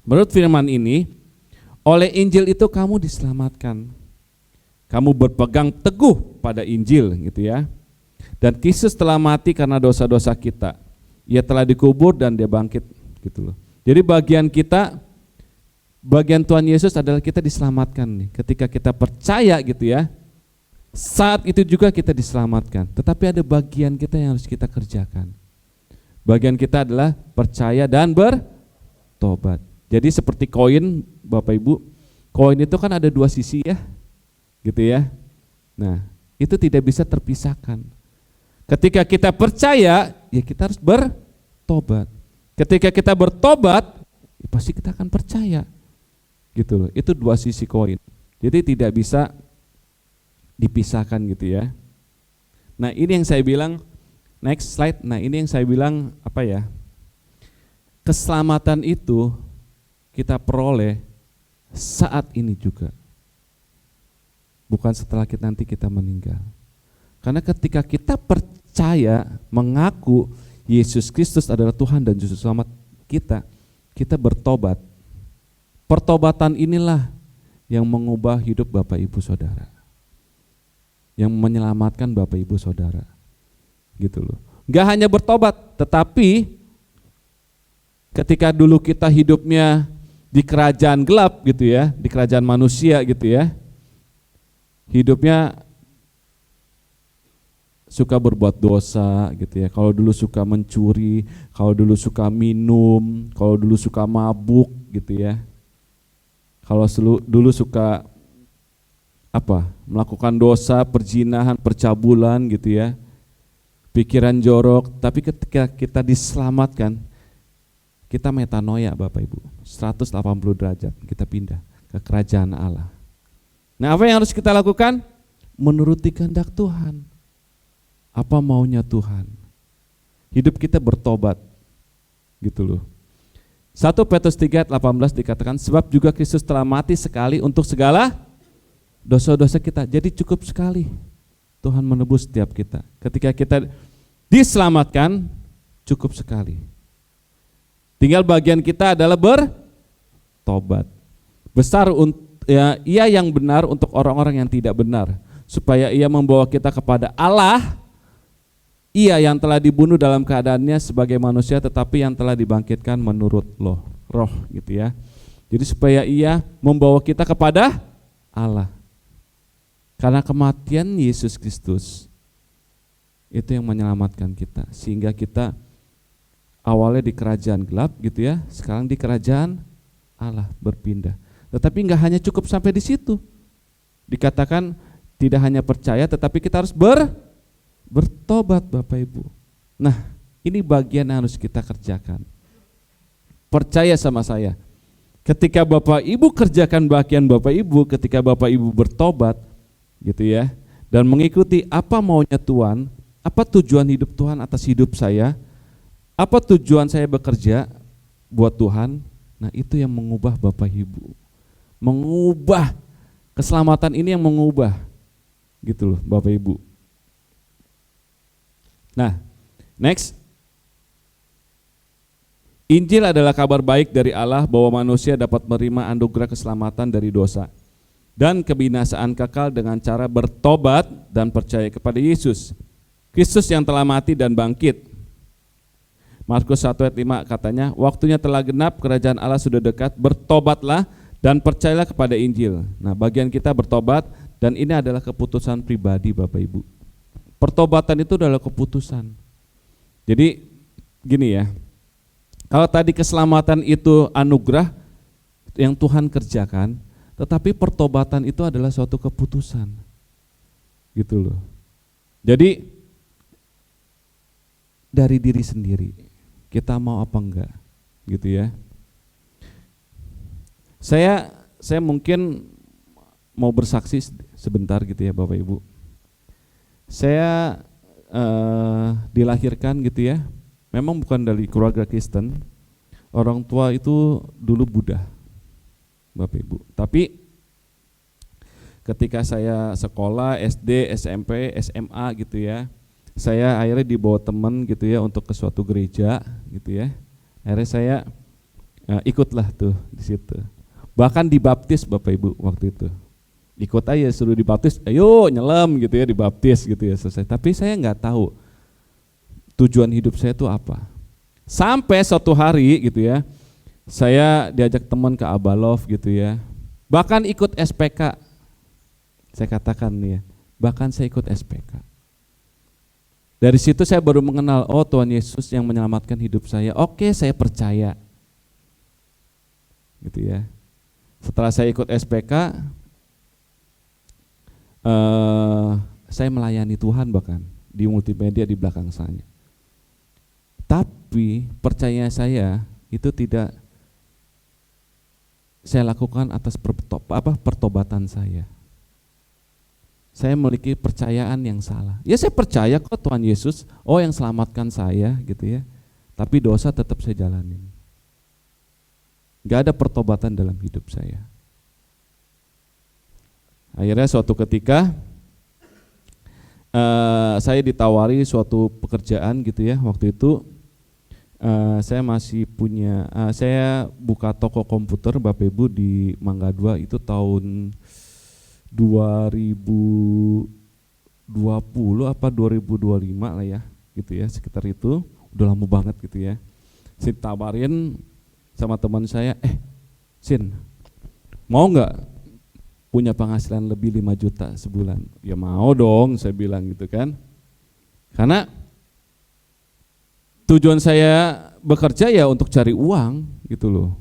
menurut firman ini, oleh Injil itu kamu diselamatkan. Kamu berpegang teguh pada Injil gitu ya. Dan Kristus telah mati karena dosa-dosa kita. Ia telah dikubur dan dia bangkit gitu loh. Jadi bagian kita, bagian Tuhan Yesus adalah kita diselamatkan nih. Ketika kita percaya gitu ya, saat itu juga kita diselamatkan. Tetapi ada bagian kita yang harus kita kerjakan. Bagian kita adalah percaya dan bertobat. Jadi seperti koin Bapak Ibu, koin itu kan ada dua sisi ya, gitu ya. Nah, itu tidak bisa terpisahkan. Ketika kita percaya, ya kita harus bertobat. Ketika kita bertobat, ya pasti kita akan percaya. Gitu loh. Itu dua sisi koin. Jadi tidak bisa dipisahkan gitu ya. Nah, ini yang saya bilang, next slide. Nah, ini yang saya bilang apa ya? Keselamatan itu kita peroleh saat ini juga. Bukan setelah nanti kita meninggal. Karena ketika kita percaya, mengaku Yesus Kristus adalah Tuhan dan Juru Selamat kita, kita bertobat. Pertobatan inilah yang mengubah hidup Bapak Ibu Saudara. Yang menyelamatkan Bapak Ibu Saudara. Gitu loh. Enggak hanya bertobat, tetapi ketika dulu kita hidupnya di kerajaan gelap gitu ya, di kerajaan manusia gitu ya, hidupnya suka berbuat dosa gitu ya. Kalau dulu suka mencuri, kalau dulu suka minum, kalau dulu suka mabuk gitu ya. Kalau dulu suka melakukan dosa, perzinahan, percabulan gitu ya. Pikiran jorok, tapi ketika kita diselamatkan, kita metanoia Bapak Ibu, 180 derajat kita pindah ke kerajaan Allah. Nah, apa yang harus kita lakukan? Menuruti kehendak Tuhan. Apa maunya Tuhan? Hidup kita bertobat. Gitu loh. 1 Petrus 3:18 dikatakan, sebab juga Kristus telah mati sekali untuk segala dosa-dosa kita. Jadi cukup sekali Tuhan menebus setiap kita. Ketika kita diselamatkan, cukup sekali. Tinggal bagian kita adalah bertobat. Besar ya, ia yang benar untuk orang-orang yang tidak benar, supaya ia membawa kita kepada Allah. Ia yang telah dibunuh dalam keadaannya sebagai manusia, tetapi yang telah dibangkitkan menurut roh gitu ya. Jadi supaya ia membawa kita kepada Allah. Karena kematian Yesus Kristus Itu yang menyelamatkan kita, sehingga kita awalnya di kerajaan gelap gitu ya, sekarang di kerajaan Allah berpindah. Tetapi enggak hanya cukup sampai di situ. Dikatakan tidak hanya percaya, tetapi kita harus bertobat Bapak Ibu. Nah, ini bagian yang harus kita kerjakan. Percaya sama saya, ketika Bapak Ibu kerjakan bagian Bapak Ibu, ketika Bapak Ibu bertobat gitu ya, dan mengikuti apa maunya Tuhan, apa tujuan hidup Tuhan atas hidup saya, apa tujuan saya bekerja buat Tuhan, nah itu yang mengubah Bapak Ibu, mengubah keselamatan ini, yang mengubah gitu loh Bapak Ibu. Nah, next. Injil adalah kabar baik dari Allah bahwa manusia dapat menerima anugerah keselamatan dari dosa dan kebinasaan kekal dengan cara bertobat dan percaya kepada Yesus, Kristus yang telah mati dan bangkit. Markus 1 ayat 5 katanya, waktunya telah genap, kerajaan Allah sudah dekat, bertobatlah dan percayalah kepada Injil. Nah, bagian kita bertobat, dan ini adalah keputusan pribadi Bapak Ibu. Pertobatan itu adalah keputusan. Jadi gini ya, kalau tadi keselamatan itu anugerah yang Tuhan kerjakan, tetapi pertobatan itu adalah suatu keputusan. Gitu loh. Jadi dari diri sendiri, kita mau apa enggak, gitu ya. Saya mungkin mau bersaksi sebentar gitu ya Bapak Ibu. Saya dilahirkan gitu ya, memang bukan dari keluarga Kristen. Orang tua itu dulu Buddha Bapak Ibu. Tapi ketika saya sekolah SD, SMP, SMA gitu ya, saya akhirnya dibawa teman gitu ya untuk ke suatu gereja gitu ya. Akhirnya saya ikutlah tuh di situ. Bahkan dibaptis Bapak Ibu waktu itu. Ikut aja, suruh dibaptis, ayo nyelam gitu ya, dibaptis gitu ya, selesai. Tapi saya nggak tahu tujuan hidup saya itu apa. Sampai suatu hari gitu ya, saya diajak teman ke Abalov gitu ya. Bahkan ikut SPK. Saya katakan nih ya, bahkan saya ikut SPK. Dari situ saya baru mengenal, oh Tuhan Yesus yang menyelamatkan hidup saya. Oke, saya percaya. Gitu ya. Setelah saya ikut SPK, saya melayani Tuhan bahkan di multimedia di belakang sana. Tapi percaya saya itu tidak saya lakukan atas pertobatan saya. Saya memiliki percayaan yang salah. Ya saya percaya kok Tuhan Yesus, oh yang selamatkan saya gitu ya. Tapi dosa tetap saya jalanin. Gak ada pertobatan dalam hidup saya. Akhirnya suatu ketika saya ditawari suatu pekerjaan gitu ya. Waktu itu saya masih punya, saya buka toko komputer Bapak Ibu di Mangga 2 itu tahun 2020 apa 2025 lah ya gitu ya, sekitar itu. Udah lama banget gitu ya. Saya tawarin sama teman saya, Sin, mau nggak punya penghasilan lebih 5 juta sebulan? Ya mau dong, saya bilang gitu kan. Karena tujuan saya bekerja ya untuk cari uang gitu loh.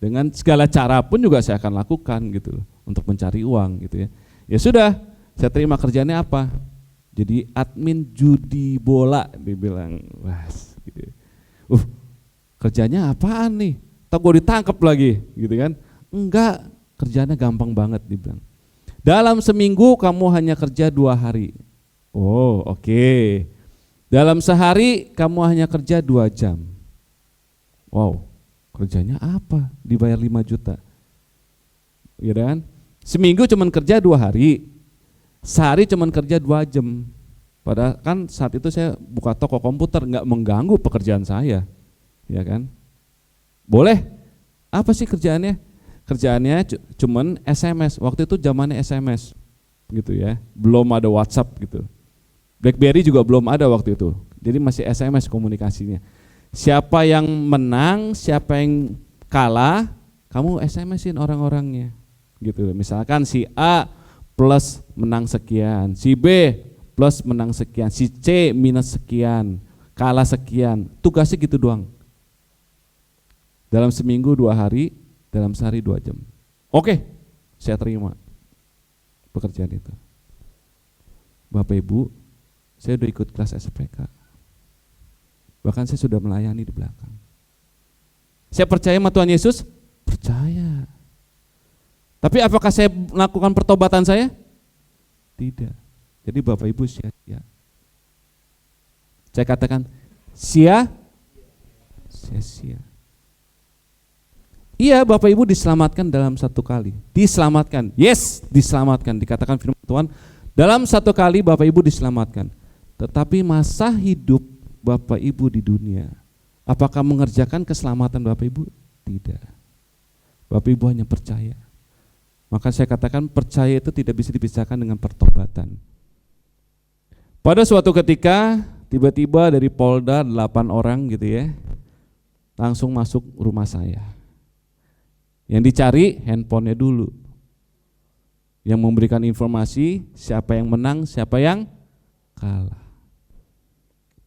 Dengan segala cara pun juga saya akan lakukan gitu loh, untuk mencari uang gitu ya. Ya sudah, saya terima kerjaannya apa? Jadi admin judi bola, dibilang. Wah, gitu. Kerjanya apaan nih? Tak gue ditangkap lagi gitu kan. Enggak, kerjanya gampang banget dibilang. Dalam seminggu kamu hanya kerja 2 hari. Oh oke. Dalam sehari kamu hanya kerja 2 jam. Wow, kerjanya apa? Dibayar 5 juta. Ya kan? Seminggu cuman kerja 2 hari. Sehari cuman kerja 2 jam. Padahal kan saat itu saya buka toko komputer, nggak mengganggu pekerjaan saya. Ya kan? Boleh. Apa sih kerjaannya? Kerjaannya cuman SMS. Waktu itu zamannya SMS gitu ya. Belum ada WhatsApp gitu. BlackBerry juga belum ada waktu itu. Jadi masih SMS komunikasinya. Siapa yang menang, siapa yang kalah, kamu SMS-in orang-orangnya. Gitu. Misalkan si A plus menang sekian, si B plus menang sekian, si C minus sekian, kalah sekian. Tugasnya gitu doang. Dalam seminggu 2 hari, dalam sehari 2 jam. Oke, saya terima pekerjaan itu. Bapak Ibu, saya udah ikut kelas SPK. Bahkan saya sudah melayani di belakang. Saya percaya sama Tuhan Yesus? Percaya. Tapi apakah saya melakukan pertobatan saya? Tidak. Jadi Bapak Ibu sia-sia. Saya katakan sia-sia. Iya, Bapak Ibu diselamatkan dalam 1 kali. Diselamatkan. Yes, diselamatkan. Dikatakan firman Tuhan, dalam 1 kali Bapak Ibu diselamatkan. Tetapi masa hidup Bapak Ibu di dunia, apakah mengerjakan keselamatan Bapak Ibu? Tidak. Bapak Ibu hanya percaya. Maka saya katakan percaya itu tidak bisa dipisahkan dengan pertobatan. Pada suatu ketika tiba-tiba dari Polda 8 orang gitu ya, langsung masuk rumah saya. Yang dicari handphonenya dulu. Yang memberikan informasi siapa yang menang, siapa yang kalah.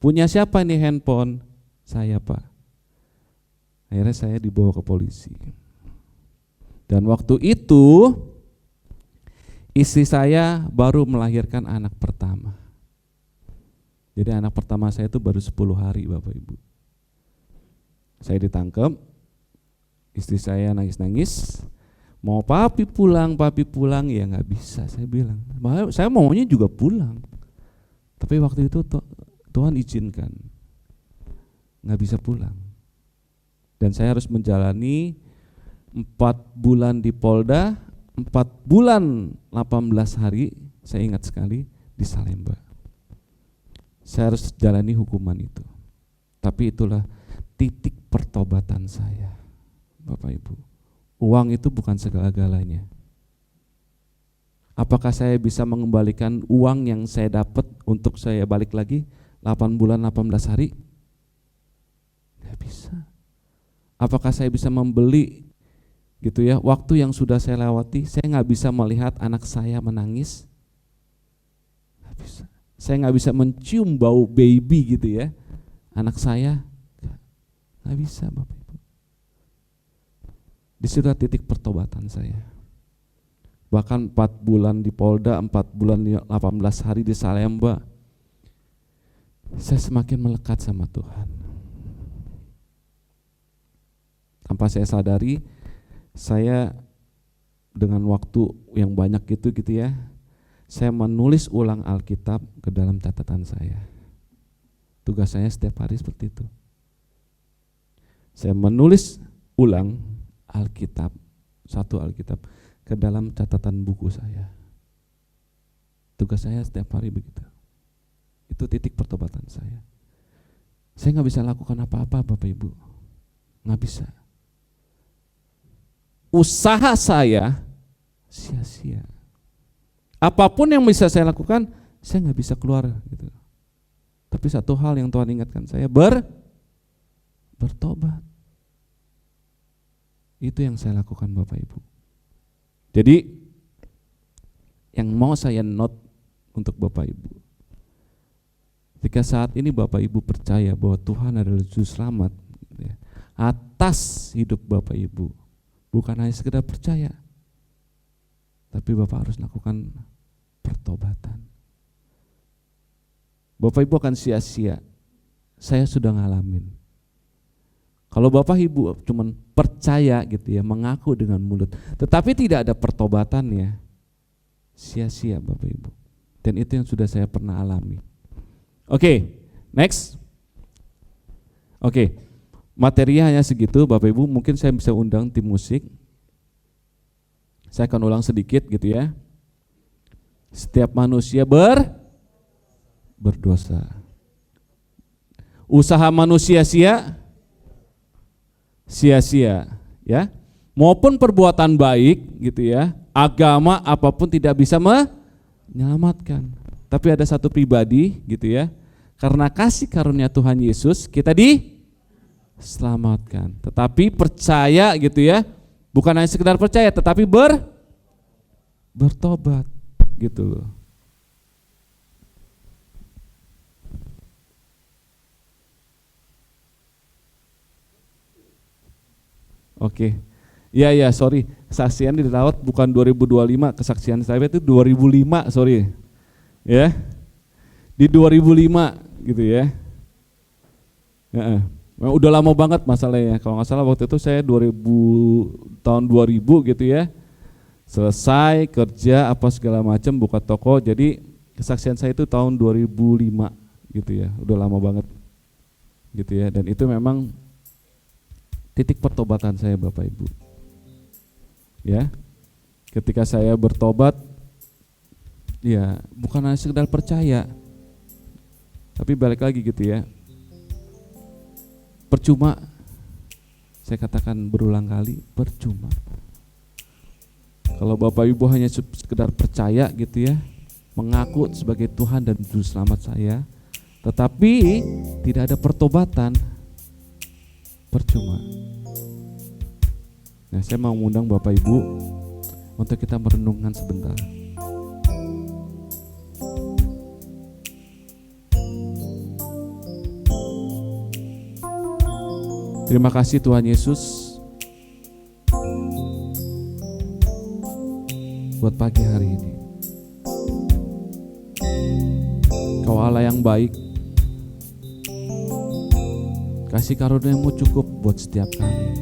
Punya siapa nih handphone? Saya, Pak. Akhirnya saya dibawa ke polisi. Dan waktu itu istri saya baru melahirkan anak pertama. Jadi anak pertama saya itu baru 10 hari Bapak Ibu. Saya ditangkap, istri saya nangis-nangis, mau papi pulang ya nggak bisa, saya bilang. Saya maunya juga pulang. Tapi waktu itu Tuhan izinkan, nggak bisa pulang. Dan saya harus menjalani 4 bulan di Polda, 4 bulan 18 hari, saya ingat sekali, di Salemba. Saya harus jalani hukuman itu. Tapi itulah titik pertobatan saya, Bapak Ibu. Uang itu bukan segala-galanya. Apakah saya bisa mengembalikan uang yang saya dapat untuk saya balik lagi 8 bulan 18 hari? Nggak bisa. Apakah saya bisa membeli gitu ya waktu yang sudah saya lewati? Saya nggak bisa melihat anak saya menangis. Nggak bisa. Saya nggak bisa mencium bau baby gitu ya, anak saya, nggak bisa Bapak Ibu. Di situ titik pertobatan saya. Bahkan 4 bulan di Polda, 4 bulan 18 hari di Salemba, saya semakin melekat sama Tuhan. Tanpa saya sadari, saya dengan waktu yang banyak gitu ya, saya menulis ulang Alkitab ke dalam catatan saya. Tugas saya setiap hari seperti itu. Saya menulis ulang Alkitab, 1 Alkitab ke dalam catatan buku saya. Tugas saya setiap hari begitu. Itu titik pertobatan saya. Saya nggak bisa lakukan apa-apa Bapak Ibu, nggak bisa. Usaha saya sia-sia. Apapun yang bisa saya lakukan, saya nggak bisa keluar gitu. Tapi satu hal yang Tuhan ingatkan saya, bertobat. Itu yang saya lakukan Bapak Ibu. Jadi yang mau saya note untuk Bapak Ibu, jika saat ini Bapak Ibu percaya bahwa Tuhan adalah juru selamat gitu ya, atas hidup Bapak Ibu, bukan hanya sekedar percaya, tapi Bapak harus lakukan pertobatan. Bapak Ibu akan sia-sia. Saya sudah ngalamin. Kalau Bapak Ibu cuman percaya gitu ya, mengaku dengan mulut, tetapi tidak ada pertobatannya, sia-sia Bapak Ibu. Dan itu yang sudah saya pernah alami. Oke, next. Oke, materinya hanya segitu Bapak Ibu. Mungkin saya bisa undang tim musik. Saya akan ulang sedikit gitu ya. Setiap manusia berdosa. Usaha manusia sia-sia ya. Maupun perbuatan baik gitu ya. Agama apapun tidak bisa menyelamatkan. Tapi ada satu pribadi gitu ya. Karena kasih karunia Tuhan Yesus kita diselamatkan. Tetapi percaya gitu ya. Bukan hanya sekedar percaya tetapi bertobat gitu loh. Oke. Iya, sorry. Kesaksian dirawat bukan 2025, kesaksian saya itu 2005, sorry. Ya. Di 2005 gitu ya. Udah lama banget masalahnya. Kalau nggak salah waktu itu saya tahun 2000 gitu ya. Selesai kerja apa segala macam, buka toko. Jadi kesaksian saya itu tahun 2005 gitu ya. Udah lama banget. Gitu ya. Dan itu memang titik pertobatan saya Bapak Ibu. Ya. Ketika saya bertobat, ya bukan hanya sekedar percaya, tapi balik lagi gitu ya. Percuma, saya katakan berulang kali, percuma. Kalau Bapak Ibu hanya sekedar percaya gitu ya, mengaku sebagai Tuhan dan Juru Selamat saya, tetapi tidak ada pertobatan, percuma. Nah, saya mau mengundang Bapak Ibu untuk kita merenungkan sebentar. Terima kasih Tuhan Yesus buat pagi hari ini. Kau Allah yang baik, kasih karunia-Mu cukup buat setiap kami.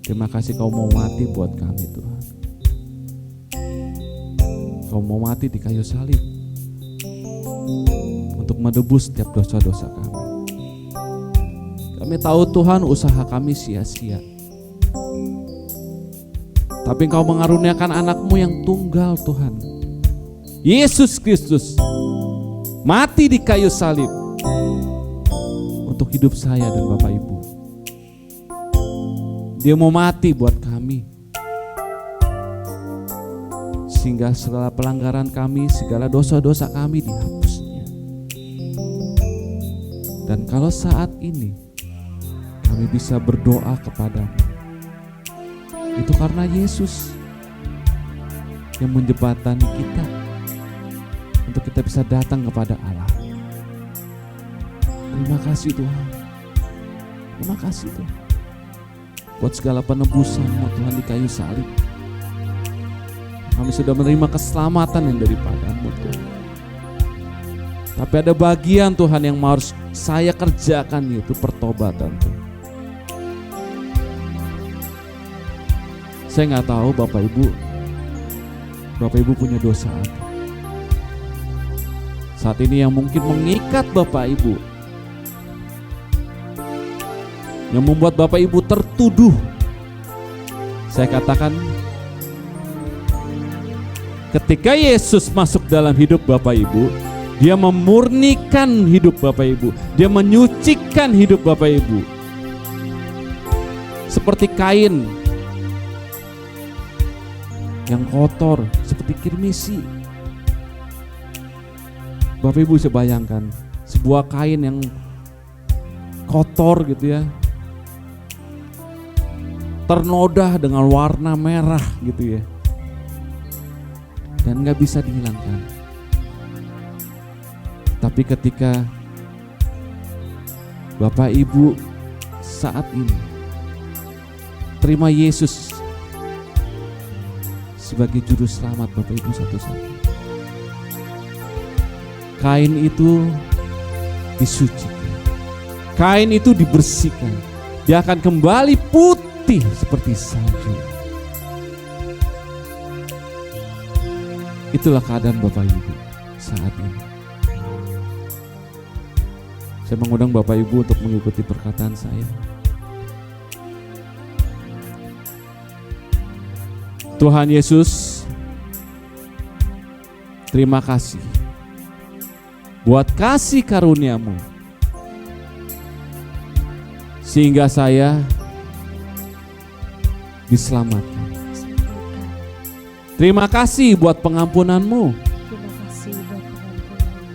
Terima kasih Kau mau mati buat kami Tuhan. Kau mau mati di kayu salib untuk menebus setiap dosa-dosa kami. Kami tahu Tuhan usaha kami sia-sia, tapi Engkau mengaruniakan anak-Mu yang tunggal Tuhan, Yesus Kristus, mati di kayu salib untuk hidup saya dan Bapak Ibu. Dia mau mati buat kami, sehingga segala pelanggaran kami, segala dosa-dosa kami dihapusnya. Dan kalau saat ini kami bisa berdoa kepadamu, itu karena Yesus yang menjembatani kita untuk kita bisa datang kepada Allah. Terima kasih Tuhan. Terima kasih Tuhan buat segala penebusan-Mu Tuhan di kayu salib. Kami sudah menerima keselamatan yang daripada-Mu Tuhan. Tapi ada bagian Tuhan yang harus saya kerjakan, yaitu pertobatan Tuhan. Saya nggak tahu Bapak Ibu punya dosa apa saat ini yang mungkin mengikat Bapak Ibu, yang membuat Bapak Ibu tertuduh. Saya katakan, ketika Yesus masuk dalam hidup Bapak Ibu, Dia memurnikan hidup Bapak Ibu, Dia menyucikan hidup Bapak Ibu. Seperti kain yang kotor, seperti kirmisi. Bapak Ibu bisa bayangkan sebuah kain yang kotor gitu ya, ternoda dengan warna merah gitu ya, dan gak bisa dihilangkan. Tapi ketika Bapak Ibu saat ini terima Yesus sebagai juru selamat Bapak Ibu satu-satu, kain itu disucikan, kain itu dibersihkan, dia akan kembali putih seperti salju. Itulah keadaan Bapak Ibu saat ini. Saya mengundang Bapak Ibu untuk mengikuti perkataan saya. Tuhan Yesus, terima kasih buat kasih karunia-Mu, sehingga saya diselamatkan. Terima kasih buat pengampunan-Mu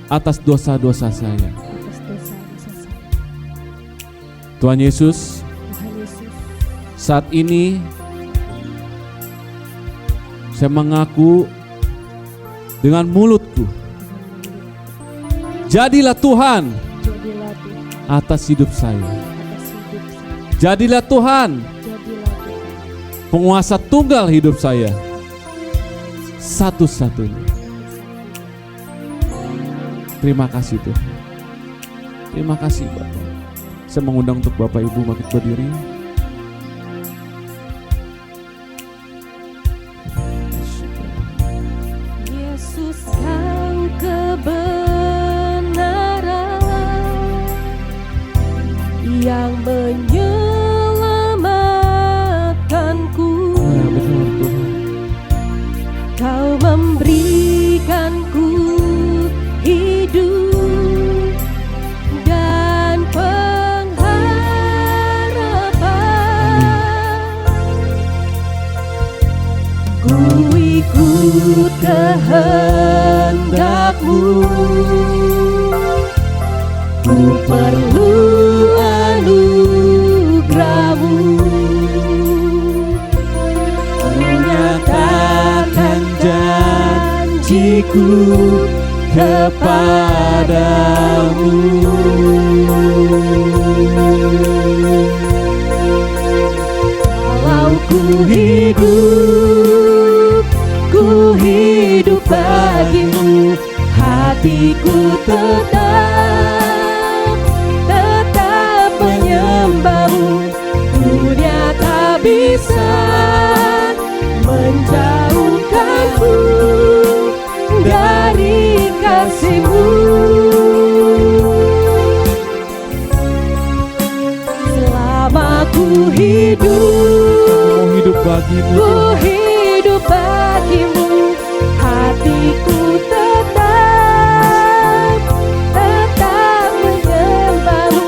atas dosa-dosa saya. Tuhan Yesus, saat ini saya mengaku dengan mulutku, jadilah Tuhan atas hidup saya. Jadilah Tuhan penguasa tunggal hidup saya, satu-satunya. Terima kasih Tuhan. Terima kasih Bapak. Saya mengundang untuk Bapak Ibu bangkit berdiri. Yesus, Kau kebenaran yang menyelamatkanku. Benar Tuhan. Kau memberikanku hidup dan pengharapan. Ku ikut kehendak-Mu, ku perlu anugerah-Mu. Ku nyatakan janjiku kepadamu. Kalau ku hidup bagimu, hatiku tetap menyembah-Mu. Dunia tak bisa menjauhkanku dari kasih-Mu. Selama ku hidup bagimu. ku hidup bagimu, hatiku tetap menyembah-Mu.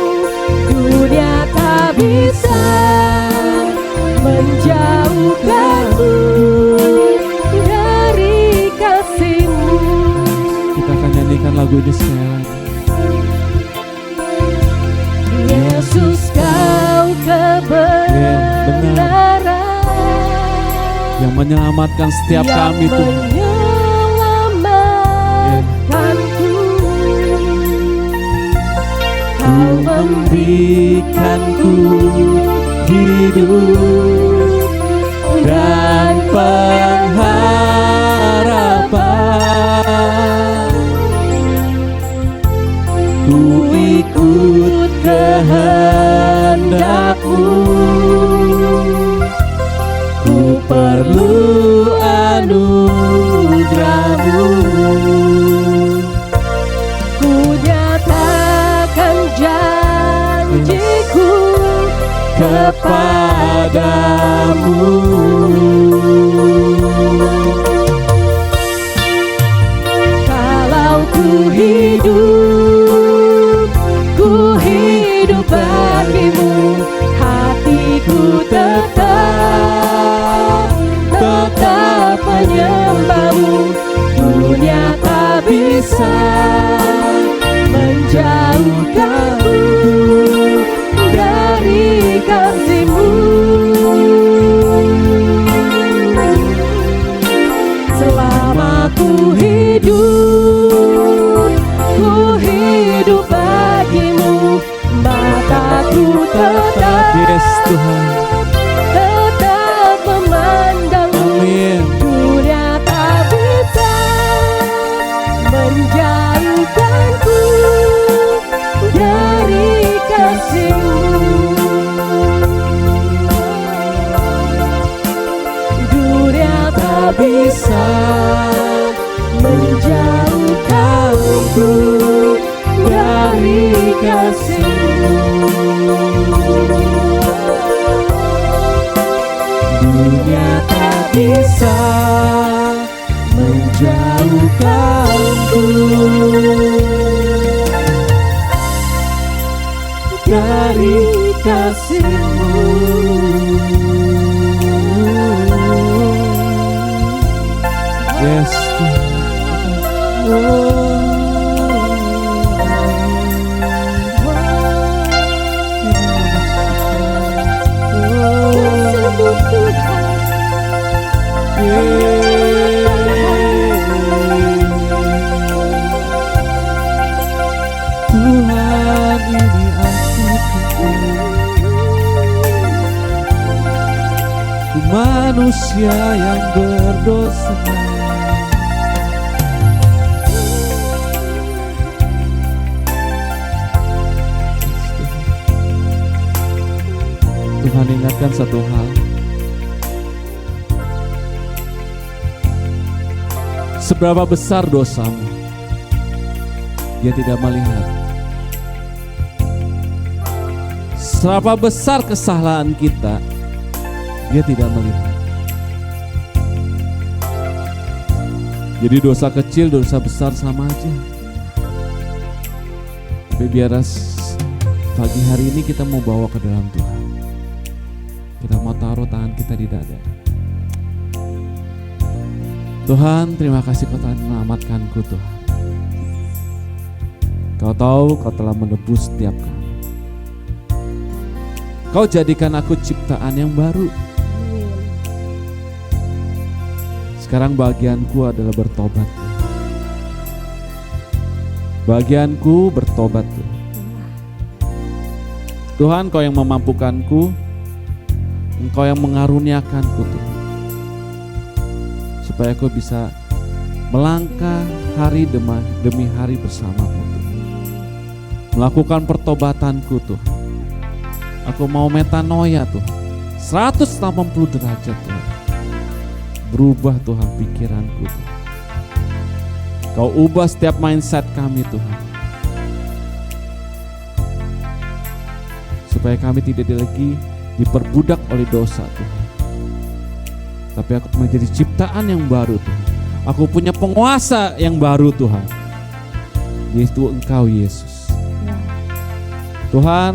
Dunia tak bisa menjauhkanku dari kasih-Mu. Kita akan nyanyikan lagu ini sekali lagi. Yesus, Kau kebenaran Yang menyelamatkan setiap kami Tuhan. menyelamatkanku. Kau memberikanku hidup dan pengharapan. Ku ikut kehendak-Mu, ku perlu anugerah-Mu. Ku nyatakan janjiku kepadamu. Kalau ku hidup bagimu, hatiku tetap menyembah-Mu. Dunia tak bisa menjauhkanku dari kasih-Mu. Selama ku hidup bagimu, mataku tetap memandang-Mu. Amin. Dunia tak bisa menjauhkanku dari kasih-Mu. Dunia tak bisa menjauhkanku dari kasih-Mu. Dunia tak bisa menjauhkanku dari kasih-Mu. Yes Tuhan. Tersebut Tuhan, Tuhan ini aku manusia yang berdosa. Tuhan ingatkan satu hal, seberapa besar dosamu, Dia tidak melihat. Seberapa besar kesalahan kita, Dia tidak melihat. Jadi dosa kecil, dosa besar sama aja. Tapi biar pagi hari ini kita mau bawa ke dalam Tuhan. Kita mau taruh tangan kita di dada. Tuhan, terima kasih Kau telah menyelamatkanku Tuhan. Kau tahu Kau telah menebus setiap kami. Kau jadikan aku ciptaan yang baru. Sekarang bagianku adalah bertobat. Bagianku bertobat Tuhan. Tuhan, Kau yang memampukanku, Engkau yang mengaruniakanku Tuhan, supaya aku bisa melangkah hari demi hari bersamamu Tuhan. Melakukan pertobatanku Tuhan. Aku mau metanoia Tuhan, 180 derajat Tuhan. Berubah Tuhan pikiranku Tuhan. Kau ubah setiap mindset kami Tuhan, supaya kami tidak lagi diperbudak oleh dosa Tuhan, tapi aku menjadi ciptaan yang baru Tuhan. Aku punya penguasa yang baru Tuhan, yaitu Engkau Yesus. Tuhan,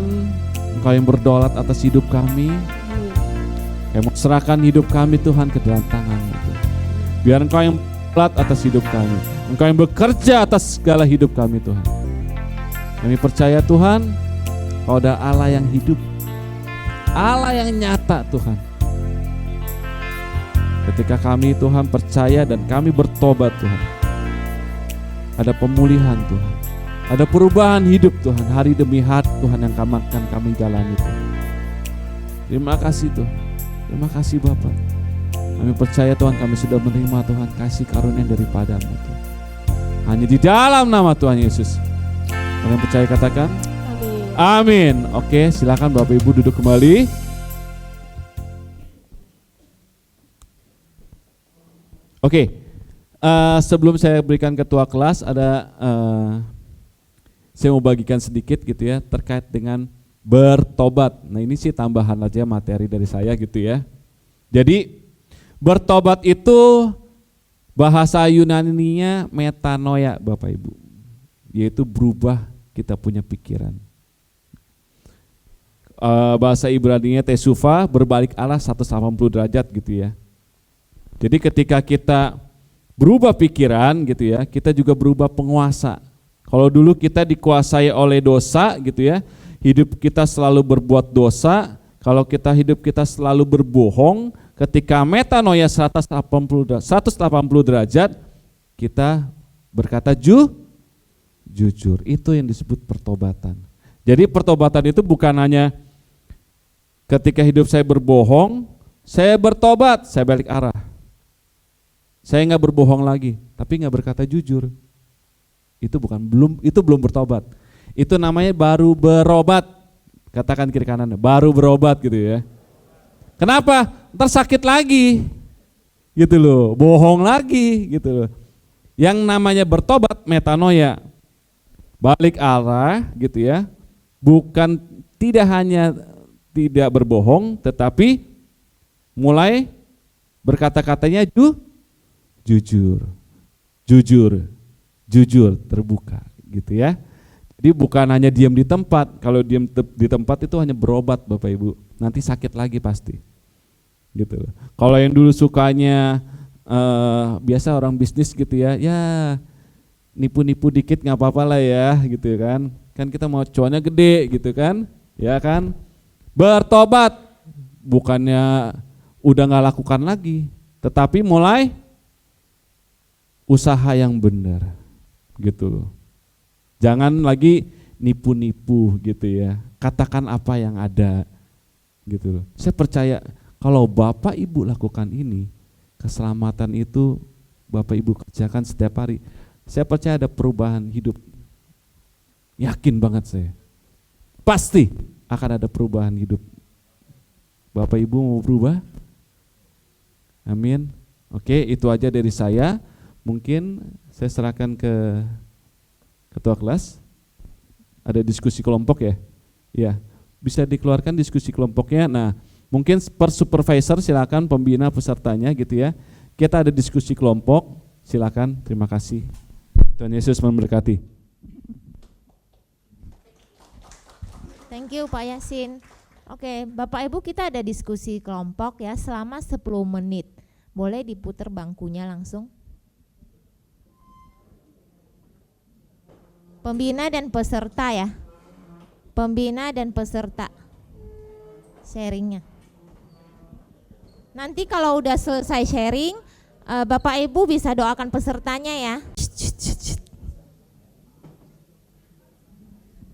Engkau yang berdaulat atas hidup kami, yang serahkan hidup kami Tuhan ke dalam tangan-Mu Tuhan. Biar Engkau yang berdaulat atas hidup kami, Engkau yang bekerja atas segala hidup kami Tuhan. Kami percaya Tuhan, Kau adalah Allah yang hidup, Allah yang nyata Tuhan. Ketika kami Tuhan percaya dan kami bertobat Tuhan, ada pemulihan Tuhan, ada perubahan hidup Tuhan, hari demi hari Tuhan yang akan kami jalani Tuhan. Terima kasih Tuhan, terima kasih Bapa. Kami percaya Tuhan, kami sudah menerima Tuhan kasih karunia daripada-Mu Tuhan. Hanya di dalam nama Tuhan Yesus. Kalian percaya katakan amin. Oke, silakan Bapak Ibu duduk kembali. Oke, sebelum saya berikan ketua kelas, saya mau bagikan sedikit gitu ya terkait dengan bertobat. Nah ini sih tambahan aja materi dari saya gitu ya. Jadi bertobat itu bahasa Yunaninya metanoia Bapak Ibu, yaitu berubah kita punya pikiran. Bahasa Ibraninya tesufa, berbalik arah 180 derajat gitu ya. Jadi ketika kita berubah pikiran gitu ya, kita juga berubah penguasa. Kalau dulu kita dikuasai oleh dosa gitu ya, hidup kita selalu berbuat dosa, kalau hidup kita selalu berbohong, ketika metanoia 180 derajat, kita berkata jujur. Itu yang disebut pertobatan. Jadi pertobatan itu bukan hanya ketika hidup saya berbohong, saya bertobat, saya balik arah. Saya nggak berbohong lagi, tapi nggak berkata jujur. Itu belum bertobat. Itu namanya baru berobat. Katakan kiri kanan, baru berobat gitu ya. Kenapa? Ntar sakit lagi, gitu loh. Bohong lagi, gitu loh. Yang namanya bertobat metanoia, balik arah, gitu ya. Bukan tidak hanya tidak berbohong, tetapi mulai berkata-katanya jujur, terbuka gitu ya. Jadi bukan hanya diam di tempat. Kalau diam di tempat itu hanya berobat Bapak Ibu, nanti sakit lagi pasti gitu. Kalau yang dulu sukanya biasa orang bisnis gitu ya nipu-nipu dikit nggak apa-apa lah ya gitu kan kita mau cuannya gede gitu kan, ya kan. Bertobat bukannya udah nggak lakukan lagi, tetapi mulai usaha yang benar gitu. Jangan lagi nipu-nipu gitu ya. Katakan apa yang ada gitu. Saya percaya Kalau Bapak Ibu lakukan ini, keselamatan itu Bapak Ibu kerjakan setiap hari, saya percaya ada perubahan hidup. Yakin banget saya. Pasti akan ada perubahan hidup. Bapak Ibu mau berubah? Amin. Oke, itu aja dari saya. Mungkin saya serahkan ke ketua kelas. Ada diskusi kelompok ya? Ya, bisa dikeluarkan diskusi kelompoknya. Nah, mungkin per supervisor silakan, pembina pesertanya gitu ya. Kita ada diskusi kelompok, silakan. Terima kasih. Tuhan Yesus memberkati. Thank you Pak Yasin. Oke, Bapak Ibu, kita ada diskusi kelompok ya selama 10 menit. Boleh diputar bangkunya langsung. Pembina dan peserta ya. Pembina dan peserta. Sharingnya. Nanti kalau udah selesai sharing, Bapak Ibu bisa doakan pesertanya ya.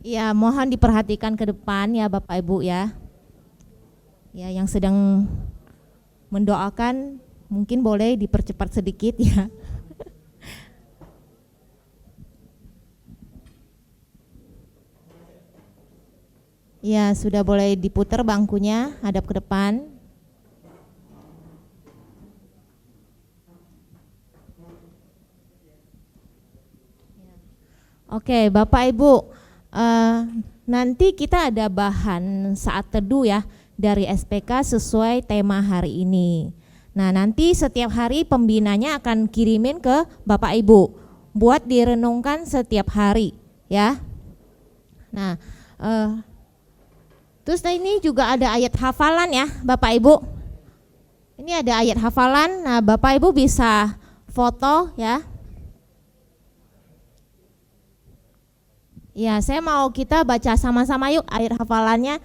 Ya, mohon diperhatikan ke depan ya Bapak Ibu ya. Ya, yang sedang mendoakan mungkin boleh dipercepat sedikit ya. Ya, sudah boleh diputar bangkunya, hadap ke depan. Oke, Bapak Ibu, nanti kita ada bahan saat teduh ya dari SPK sesuai tema hari ini. Nah, nanti setiap hari pembinanya akan kirimin ke Bapak Ibu buat direnungkan setiap hari ya. Nah, terus ini juga ada ayat hafalan ya Bapak Ibu. Ini ada ayat hafalan, nah Bapak Ibu bisa foto ya. Ya, saya mau kita baca sama-sama yuk ayat hafalannya.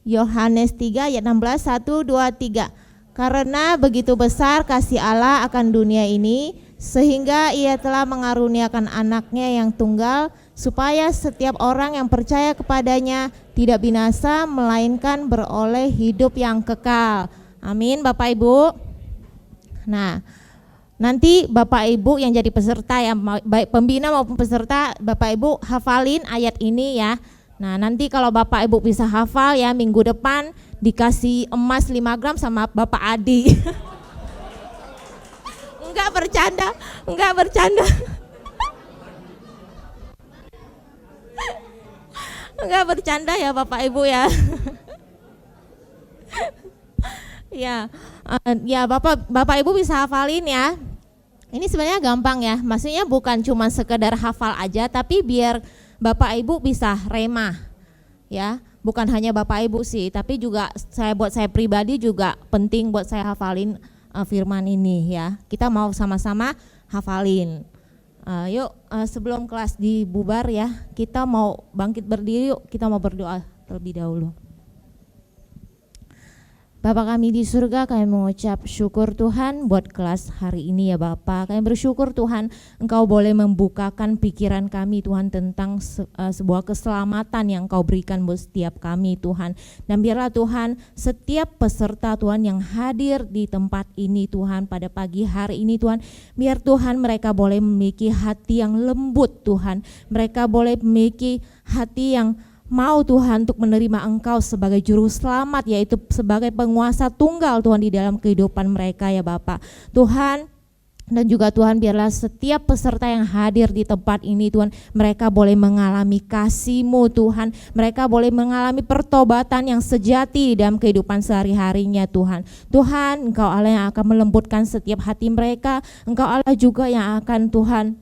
Yohanes 3 ayat 16, 1, 2, 3. Karena begitu besar kasih Allah akan dunia ini, sehingga ia telah mengaruniakan anaknya yang tunggal, supaya setiap orang yang percaya kepadanya tidak binasa, melainkan beroleh hidup yang kekal. Amin Bapak Ibu. Nah, nanti Bapak Ibu yang jadi peserta ya, baik pembina maupun peserta, Bapak Ibu hafalin ayat ini ya. Nah, nanti kalau Bapak Ibu bisa hafal ya, minggu depan dikasih emas 5 gram sama Bapak Adi. Enggak bercanda, enggak bercanda. Enggak bercanda ya Bapak Ibu ya. Ya Bapak Ibu bisa hafalin ya. Ini sebenarnya gampang ya, maksudnya bukan cuma sekedar hafal aja, tapi biar Bapak Ibu bisa remah ya. Bukan hanya Bapak Ibu sih, tapi juga buat saya pribadi juga penting buat saya hafalin firman ini ya. Kita mau sama-sama hafalin. Yuk sebelum kelas dibubar ya, kita mau bangkit berdiri yuk, kita mau berdoa terlebih dahulu. Bapa kami di surga, kami mengucap syukur Tuhan buat kelas hari ini ya Bapa. Kami bersyukur Tuhan Engkau boleh membukakan pikiran kami Tuhan tentang sebuah keselamatan yang Engkau berikan buat setiap kami Tuhan. Dan biarlah Tuhan setiap peserta Tuhan yang hadir di tempat ini Tuhan pada pagi hari ini Tuhan, biar Tuhan mereka boleh memiliki hati yang lembut Tuhan. Mereka boleh memiliki hati yang mau Tuhan untuk menerima Engkau sebagai juru selamat, yaitu sebagai penguasa tunggal Tuhan di dalam kehidupan mereka ya Bapak. Tuhan, dan juga Tuhan biarlah setiap peserta yang hadir di tempat ini Tuhan, mereka boleh mengalami kasih-Mu Tuhan, mereka boleh mengalami pertobatan yang sejati di dalam kehidupan sehari-harinya Tuhan. Tuhan, Engkau Allah yang akan melembutkan setiap hati mereka, Engkau Allah juga yang akan Tuhan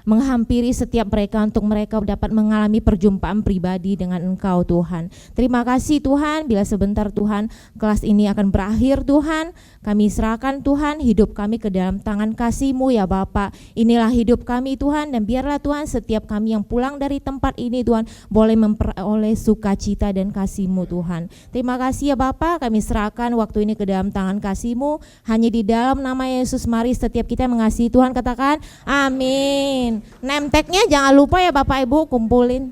menghampiri setiap mereka untuk mereka dapat mengalami perjumpaan pribadi dengan Engkau Tuhan. Terima kasih Tuhan, bila sebentar Tuhan kelas ini akan berakhir Tuhan, kami serahkan Tuhan hidup kami ke dalam tangan kasih-Mu ya Bapa. Inilah hidup kami Tuhan, dan biarlah Tuhan setiap kami yang pulang dari tempat ini Tuhan boleh memperoleh sukacita dan kasih-Mu Tuhan. Terima kasih ya Bapa, kami serahkan waktu ini ke dalam tangan kasih-Mu, hanya di dalam nama Yesus mari setiap kita mengasihi Tuhan katakan amin. Name tag-nya jangan lupa ya Bapak Ibu kumpulin.